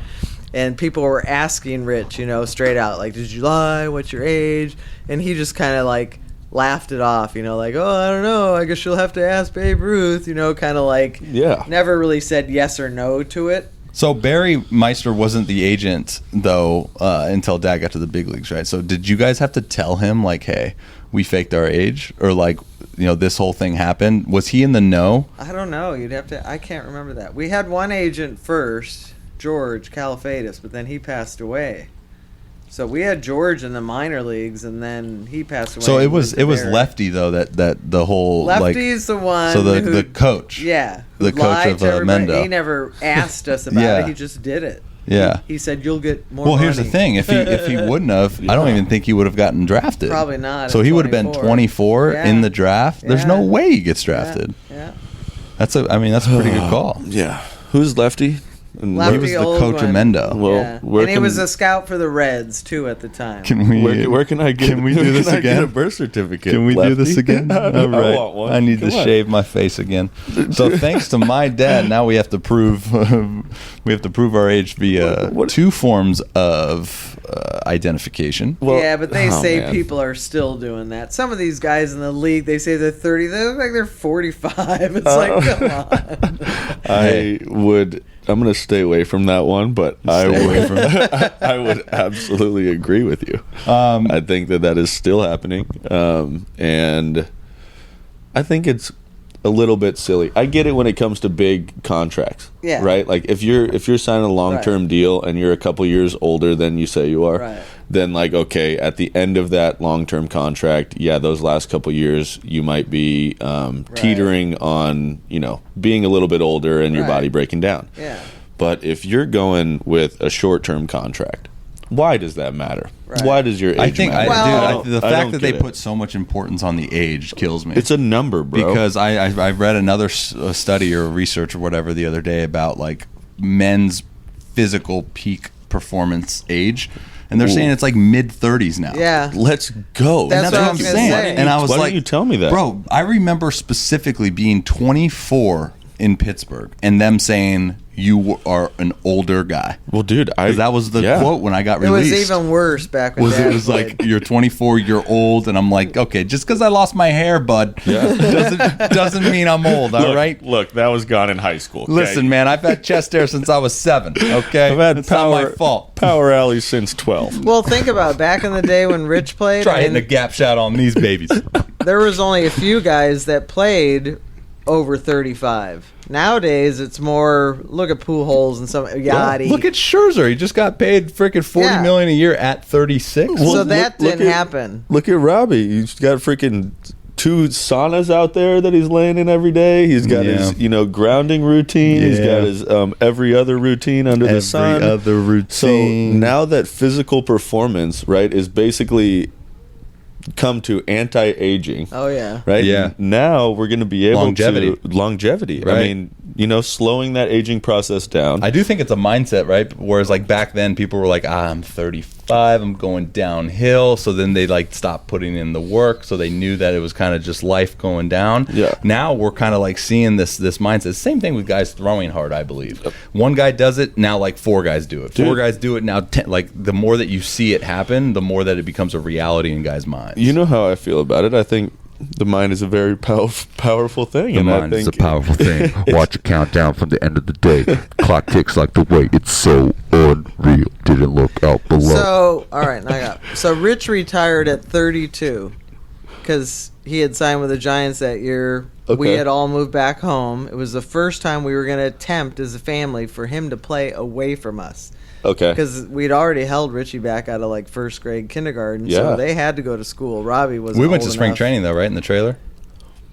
And people were asking Rich, straight out, like, did you lie? What's your age? And he just kind of like laughed it off, like, oh, I don't know. I guess you'll have to ask Babe Ruth, kind of like Yeah. never really said yes or no to it. So Barry Meister wasn't the agent, though, until Dad got to the big leagues, right? So did you guys have to tell him, like, hey, we faked our age? Or, like, this whole thing happened? Was he in the know? I don't know. You'd have to. I can't remember that. We had one agent first, George Califatis, but then he passed away. So we had George in the minor leagues, and then he passed away. So it and was went to Barry. Lefty though that the whole Lefty's the one. So who, the coach. Yeah. The who coach lied of to everybody. Mendo. He never asked us about Yeah. it. He just did it. Yeah. He said you'll get more. Well, here's the money." thing: if he wouldn't have, I don't even think he would have gotten drafted. Probably not. So at he would have been 24 Yeah. in the draft. There's Yeah. no way he gets drafted. Yeah. That's a pretty good call. Yeah. Who's Lefty? And Lefty, He was the old coach of one. Mendo. Well, Yeah. where And he can- was a scout for the Reds too at the time. Can we? Where can I get? Can we do where this can I get again? a birth certificate? Can we do this Lefty? again? I All right. want one. I need to Come on. shave my face again. So thanks to my dad, now we have to prove our age via What- two forms of identification. Well, yeah, but they oh, say man. people are still doing that. Some of these guys in the league, they say they're 30. They look like they're 45. It's like, come on. I'm going to stay away from that one, but Stay away from I would absolutely agree with you. I think that is still happening, and I think it's a little bit silly. I get it when it comes to big contracts, Yeah. right? Like if you're signing a long-term deal and you're a couple years older than you say you are, Right. then like okay, at the end of that long-term contract, yeah, those last couple years you might be teetering on, being a little bit older and your Right. body breaking down. Yeah. But if you're going with a short-term contract, why does that matter? Right. Why does your age I think, matter? the I fact don't that they get it. put so much importance on the age kills me. It's a number, bro. Because I read another study or research or whatever the other day about like men's physical peak performance age, and they're saying it's like mid 30s now. Yeah. Let's go. That's what I was I'm gonna saying. say. And I was Why like, don't you tell me that? bro? I remember specifically being 24 in Pittsburgh and them saying you are an older guy. Well, dude, 'Cause that was the quote when I got It was released. even worse back when It Dad was played. like you're 24, you're old, and I'm like, okay, just because I lost my hair, bud, doesn't mean I'm old. All right. Look, that was gone in high school. okay? Listen, man, I've had chest hair since I was 7. Okay, I've had it's not my fault. Power Alley since 12. Well, think about it. Back in the day when Rich played. Try I hitting a mean, gap shot on these babies. there was only a few guys that played over 35. Nowadays, it's more look at Pujols and some Yachty. Look at Scherzer. He just got paid freaking $40 million a year at 36. Well, so look- that look didn't at- happen. Look at Robbie. He's got freaking 2 saunas out there that he's laying in every day. He's got his, grounding routine. He's got his every other routine under the sun. Every other routine. So now that physical performance, right, is basically come to anti-aging. Oh yeah. Right? Yeah. Now we're going to be able Longevity. to longevity. Right. I mean, slowing that aging process down. I do think it's a mindset, right? Whereas like back then, people were like, I'm 35, I'm going downhill. So then they like stopped putting in the work. So they knew that it was kind of just life going down. Yeah. Now we're kind of like seeing this mindset. Same thing with guys throwing hard, I believe. One guy does it, now like 4 guys do it. 4 guys do it, now 10. Like the more that you see it happen, the more that it becomes a reality in guys' minds. You know how I feel about it. I think the mind is a very powerful thing. The and mind I think is a powerful thing. Watch it count down from the end of the day. Clock ticks like the way. It's so unreal. Didn't look out below. So all right, so Rich retired at 32 because he had signed with the Giants that year. We Okay. had all moved back home. It was the first time we were going to attempt as a family for him to play away from us. Okay. Because we'd already held Richie back out of like first grade kindergarten, Yeah. so they had to go to school. Robbie was. We went to spring training though, right? In the trailer?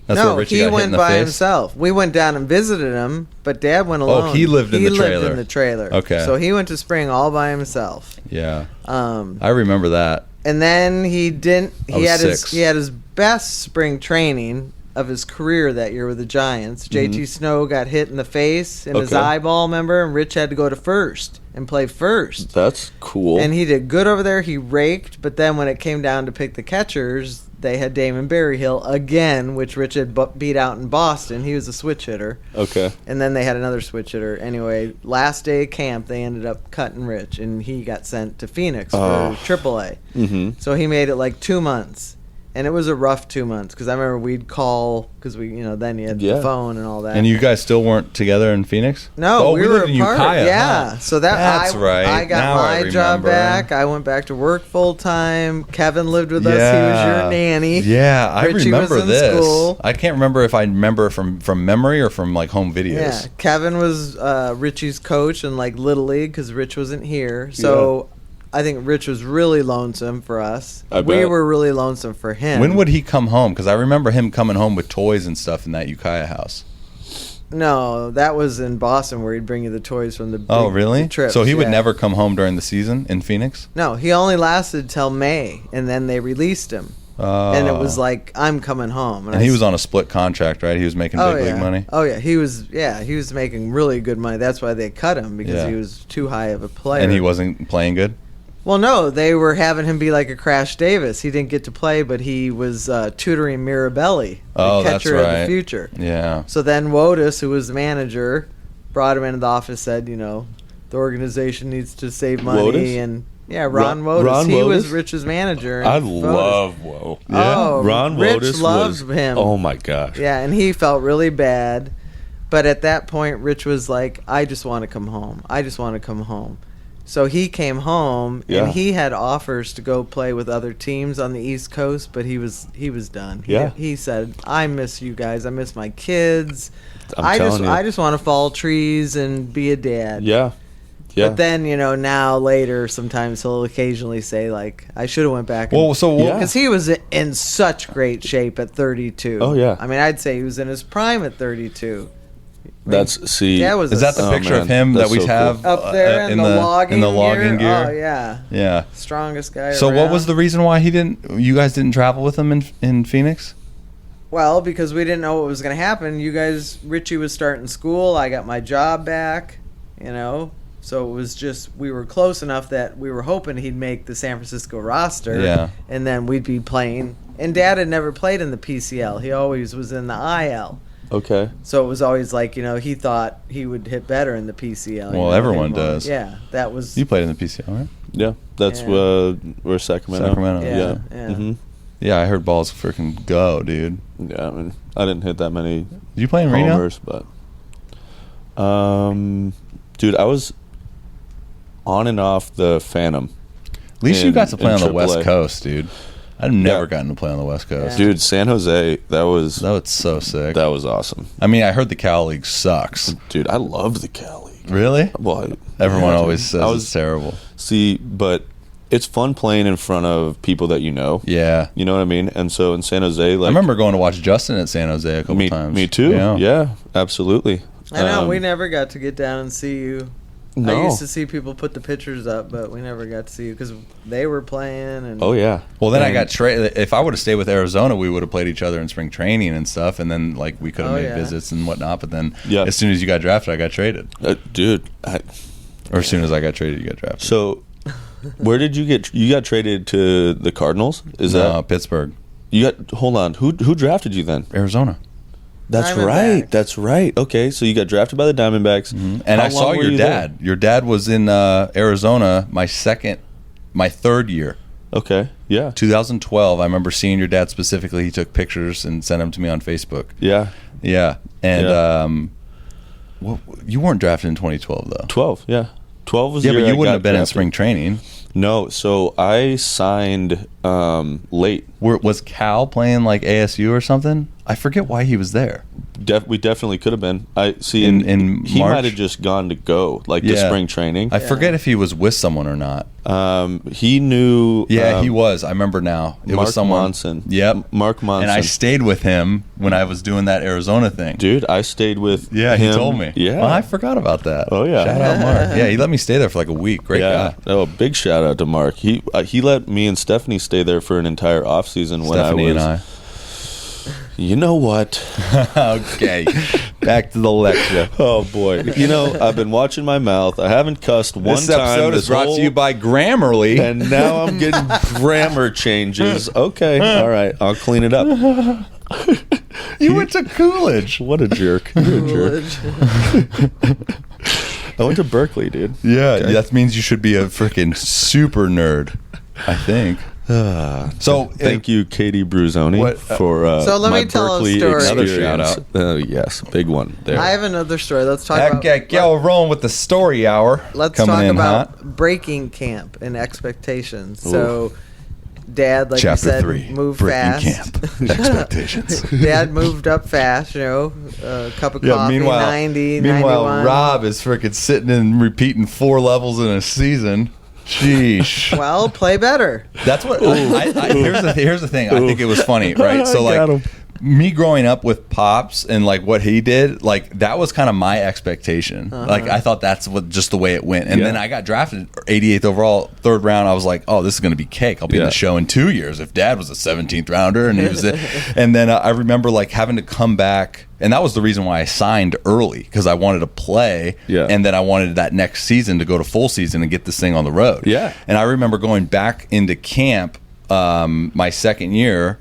That's No, where Richie he got hit went in the by face? himself. We went down and visited him, but Dad went alone. he lived in the trailer. He lived in the trailer. Okay. So he went to spring all by himself. Yeah. Um, I remember that. and then he didn't. I He was had 6. he had his best spring training of his career that year with the Giants. JT Snow got hit in the face in his Okay. eyeball, remember? And Rich had to go to first and play first. That's cool. And he did good over there. He raked, but then when it came down to pick the catchers, they had Damon Berryhill again, which Rich had beat out in Boston. He was a switch hitter. okay. And then they had another switch hitter. Anyway, last day of camp, they ended up cutting Rich, and he got sent to Phoenix for AAA. Mm-hmm. So he made it like 2 months. And it was a rough 2 months because I remember we'd call because then you had Yeah. the phone and all that. And you guys still weren't together in Phoenix? No, Oh, we were lived in apart. Ukiah, Yeah, huh? so That's right. I got Now I my job remember. back. I went back to work full time. Kevin lived with us. He was your nanny. Yeah, I Richie remember was in this. school. I can't remember if I remember from memory or from like home videos. Yeah, Kevin was Richie's coach in like Little League because Rich wasn't here. So I think Rich was really lonesome for us. I We bet. were really lonesome for him. When would he come home? Because I remember him coming home with toys and stuff in that Ukiah house. No, that was in Boston where he'd bring you the toys from the big Oh, really? trips. So he would yeah. never come home during the season in Phoenix? No, he only lasted till May, and then they released him. And it was like, I'm coming home. And he was on a split contract, right? He was making big league money? Oh, yeah. He was making really good money. That's why they cut him, because Yeah. he was too high of a player. And he wasn't playing good? Well, no, they were having him be like a Crash Davis. He didn't get to play, but he was tutoring Mirabelli, the that's catcher of right. the future. Yeah. So then Otis, who was the manager, brought him into the office, said, the organization needs to save money. Wotus? And Ron Otis. Ron he was Wotus? Rich's manager. I in love Woe. Oh, Ron Rich Wotus loves was him. Oh my gosh. Yeah, and he felt really bad. But at that point, Rich was like, I just want to come home. I just want to come home. So he came home, Yeah. and he had offers to go play with other teams on the East Coast, but he was done. Yeah. He said, I miss you guys. I miss my kids. I'm telling you. I just want to fall trees and be a dad. Yeah. Yeah. But then, now later, sometimes he'll occasionally say, like, I should have went back. Well, so Yeah. Because he was in such great shape at 32. Oh, yeah. I mean, I'd say he was in his prime at 32. That was is that the Oh, picture of man. him That's that we so have cool. up there in the logging gear? Oh, yeah. Yeah. Strongest guy So around. what was the reason why you guys didn't travel with him in Phoenix? Well, because we didn't know what was going to happen. Richie was starting school. I got my job back, So it was just, we were close enough that we were hoping he'd make the San Francisco roster. Yeah. And then we'd be playing. And Dad had never played in the PCL. He always was in the IL. Okay. So it was always like, he thought he would hit better in the PCL. Well, everyone than does. Yeah, that was... You played in the PCL, right? Yeah. That's Yeah. where Sacramento. Sacramento. Yeah. Mm-hmm. Yeah, I heard balls freaking go, dude. Yeah. I mean, I didn't hit that many Did you play in Reno? homers, but dude, I was on and off the Phantom. At least you got to play in on the West AAA. Coast, dude. I've never Yeah. gotten to play on the West Coast. Yeah. Dude, San Jose, that was so sick. that was awesome. I mean, I heard the Cal League sucks. Dude, I loved the Cal League. Really? Well, Everyone yeah, always dude. says I was it's terrible. see, but it's fun playing in front of people that you know. Yeah. You know what I mean? And so in San Jose, like I remember going to watch Justin at San Jose a couple times. Me too. Yeah, absolutely. I know, we never got to get down and see you. No. I used to see people put the pictures up, but we never got to see you because they were playing. And Oh yeah. Well, then I And- got traded. If I would have stayed with Arizona, we would have played each other in spring training and stuff, and then like we could have Oh, made yeah. visits and whatnot. But then, Yeah. as soon as you got drafted, I got traded. Dude. Or as soon as I got traded, you got drafted. So, where did you get? You got traded to the Cardinals? Is No, that Pittsburgh, you got? Hold on. Who drafted you then? Arizona, That's Diamondbacks. right. That's right. Okay, so you got drafted by the Diamondbacks. and How I saw long were your you dad. Your dad was in Arizona my third year. Okay. Yeah. 2012. I remember seeing your dad specifically. He took pictures and sent them to me on Facebook. Yeah. Yeah, and Yeah. you weren't drafted in 2012 though. 12. Yeah. 12 was. Yeah, the but year you I wouldn't got have been in drafted. spring training. No. So I signed late. Was Cal playing like ASU or something? I forget why he was there. We definitely could have been. I see. In he March? might have just gone to go like the Yeah. spring training. I forget if he was with someone or not. He knew. Yeah, he was. I remember now. It Mark was someone. Monson. Yep. Mark Monson. And I stayed with him when I was doing that Arizona thing. Dude, I stayed with. Yeah, him. he told me. Yeah. Well, I forgot about that. Oh, yeah. Shout out Mark. Yeah, he let me stay there for like a week. Great guy. Oh, big shout out to Mark. He let me and Stephanie stay there for an entire off season when Stephanie I was. and I. You know what? Okay. Back to the lecture. Oh boy. I've been watching my mouth. I haven't cussed one This time. episode is brought to you by Grammarly. And now I'm getting grammar changes. Okay. All right. I'll clean it up. You went to Coolidge. What a jerk. You're a jerk. I went to Berkeley, dude. Yeah, that means you should be a freaking super nerd, I think. So Thank you, Katie Bruzoni, What- for So let my me tell a Berkeley story. Another experience. shout out. Oh yes, big one there. I have another story. Let's talk Okay, about. we're rolling with the story hour. Let's coming talk in about hot. breaking camp and expectations. So, Dad, like Chapter you said, 3, moved breaking fast. camp expectations. Dad moved up fast. A cup of Yeah, coffee, meanwhile 90, meanwhile 91. Rob is freaking sitting and repeating 4 levels in a season. Sheesh. Well, play better. That's what. Here's the thing. I think it was funny, right? So Got like. him. Me growing up with Pops and like what he did, like that was kind of my expectation. Like I thought that's what just the way it went. And then I got drafted 88th overall, 3rd round. I was like, oh, this is going to be cake. I'll be in the show in 2 years. If Dad was a 17th rounder and he was it. And then I remember like having to come back. And that was the reason why I signed early, because I wanted to play. Yeah. And then I wanted that next season to go to full season and get this thing on the road. Yeah. And I remember going back into camp my second year,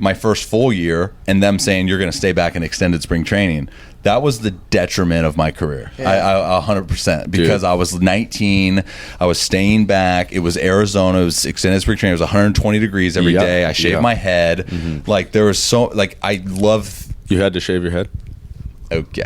my first full year, and them saying you're going to stay back in extended spring training. That was the detriment of my career. I 100%, because I was 19. I was staying back. It was Arizona. It was extended spring training. It was 120 degrees every day. I shaved my head. Like there was so like I love. You had to shave your head? Okay.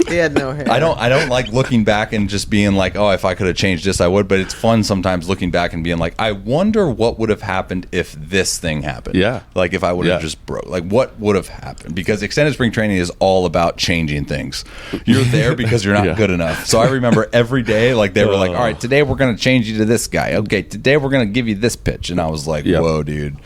He had no hair. I don't like looking back and just being like, oh, if I could have changed this, I would. But it's fun sometimes looking back and being like, I wonder what would have happened if this thing happened. Yeah. Like if I would have just broke. Like what would have happened? Because extended spring training is all about changing things. You're there because you're not good enough. So I remember every day, like they were like, all right, today we're going to change you to this guy. Okay, today we're going to give you this pitch. And I was like, whoa, dude.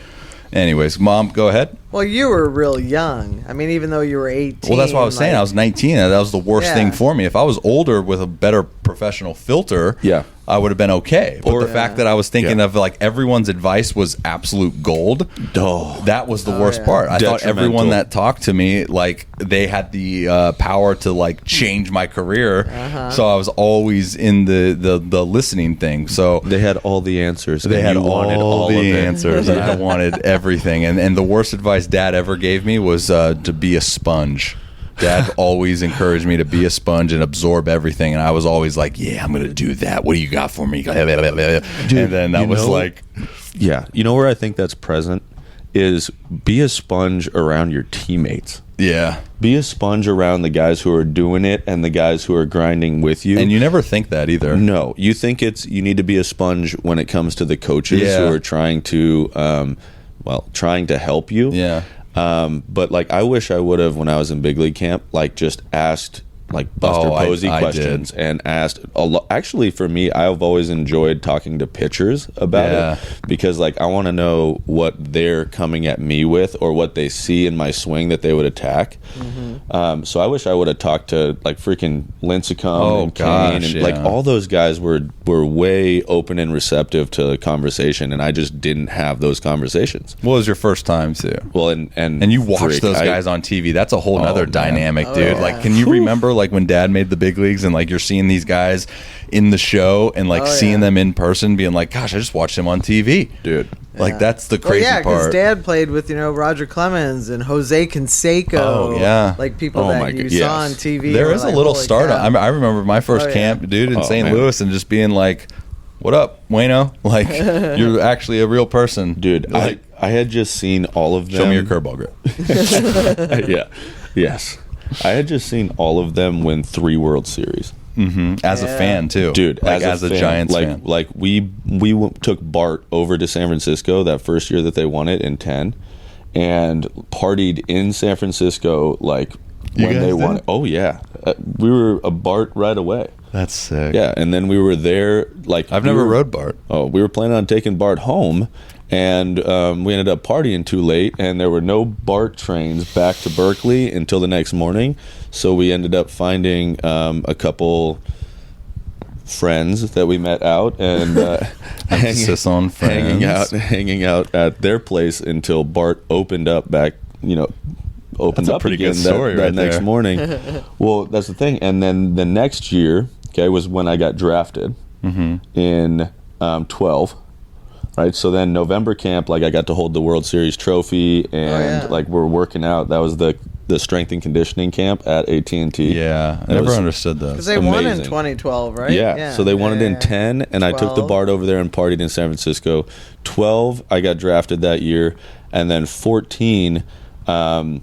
Anyways, Mom, go ahead. Well, you were real young. I mean, even though you were 18. Well, that's what I was saying. I was 19. That was the worst thing for me. If I was older with a better professional filter, I would have been okay. But the fact that I was thinking of like everyone's advice was absolute gold, that was the worst part. I thought everyone that talked to me, like they had the power to like change my career. So I was always in the listening thing. So they had all the answers. They had all the answers, and I wanted everything. And the worst advice Dad ever gave me was to be a sponge. Dad always encouraged me to be a sponge and absorb everything, and I was always like, yeah, I'm going to do that. What do you got for me? Dude, and then that was like... Yeah. You know where I think that's present? Is be a sponge around your teammates. Yeah. Be a sponge around the guys who are doing it and the guys who are grinding with you. And you never think that either. No. You think you need to be a sponge when it comes to the coaches who are trying to... trying to help you. Yeah. But like, I wish I would have, when I was in big league camp, like just asked like Buster Posey questions and asked a lot. Actually, for me, I've always enjoyed talking to pitchers about it, because like I want to know what they're coming at me with or what they see in my swing that they would attack. So I wish I would have talked to like freaking Lincecum and Kane and like all those guys were way open and receptive to the conversation, and I just didn't have those conversations. What was your first time too? Well, and you watch those guys on TV. That's a whole nother dynamic, dude. Like, can you remember like when Dad made the big leagues and like you're seeing these guys in the show and like seeing them in person, being like, gosh, I just watched him on TV, dude. Like that's the crazy part. because Dad played with Roger Clemens and Jose Canseco. Like people that you saw on TV. There is a little startup. I remember my first camp, dude, in St. Louis, and just being like, what up, Wayno? Like, you're actually a real person. Dude, like, I had just seen all of them. Show me your curveball grip. Yes. I had just seen all of them win 3 World Series. As a fan, too. Dude, like, as a Giants fan. Like, we took Bart over to San Francisco that first year that they won it in 10 and partied in San Francisco, like, when they won it. Oh, yeah. We were a Bart right away. That's sick. Yeah, and then we were there, like... I've never rode Bart. Oh, we were planning on taking Bart home, and we ended up partying too late, and there were no BART trains back to Berkeley until the next morning, so we ended up finding a couple friends that we met out and hanging out at their place until BART opened up back, opened up again that next morning. Well, that's the thing. And then the next year, was when I got drafted in 12. Right, so then November camp, like I got to hold the World Series trophy, and like we're working out. That was the strength and conditioning camp at AT&T. Yeah, I never understood that. Because they won in 2012, right? Yeah, so they won it in 10, and 12. I took the BART over there and partied in San Francisco. 12, I got drafted that year, and then 14, I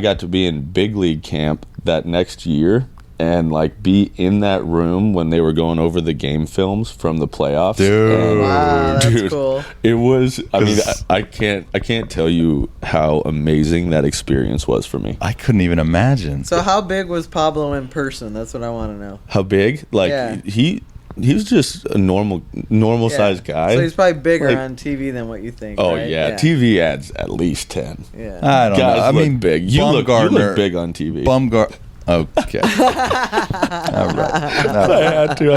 got to be in big league camp that next year. And like be in that room when they were going over the game films from the playoffs. Dude, wow, that's cool. It was. I mean, I can't tell you how amazing that experience was for me. I couldn't even imagine. So how big was Pablo in person? That's what I want to know. How big? Like he he was just a normal sized guy. So he's probably bigger Like- on TV than what you think. Oh right? yeah, TV ads at least 10. Yeah. I don't Guys know. I look mean, big. You look big on TV. Bumgar. Okay. All right. I had to.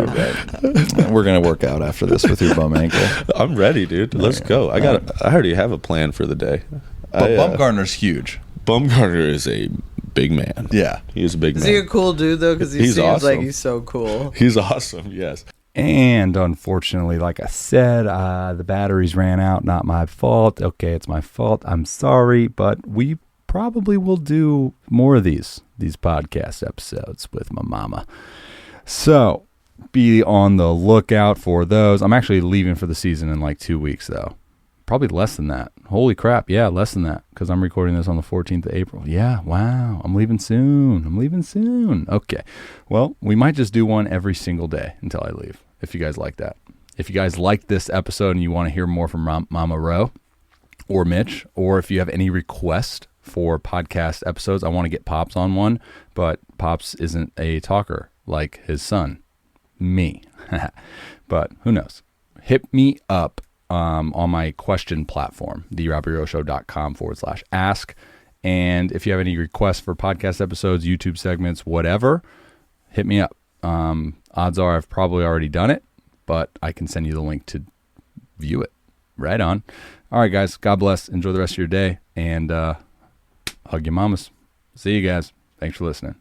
Right. We're gonna work out after this with your bum ankle. I'm ready, dude. Let's go. I already have a plan for the day. But Bumgarner's huge. Bumgarner is a big man. Yeah. He is a big Is man. he a cool dude though? Because he He's seems like awesome. he's so cool. He's awesome. Yes. And unfortunately, like I said, the batteries ran out. Not my fault. Okay, it's my fault. I'm sorry, but we probably will do more of these podcast episodes with my mama. So be on the lookout for those. I'm actually leaving for the season in like 2 weeks, though. Probably less than that. Holy crap. Yeah, less than that, because I'm recording this on the 14th of April. Yeah, wow. I'm leaving soon. Okay. Well, we might just do one every single day until I leave, if you guys like that. If you guys like this episode and you want to hear more from Momma Row or Mitch, or if you have any request for podcast episodes, I want to get Pops on one, but Pops isn't a talker like his son, me. But who knows? Hit me up on my question platform, therobbyrowshow.com/ask. And if you have any requests for podcast episodes, YouTube segments, whatever, hit me up. Odds are I've probably already done it, but I can send you the link to view it. Right on. All right, guys. God bless. Enjoy the rest of your day. And hug your mamas. See you guys. Thanks for listening.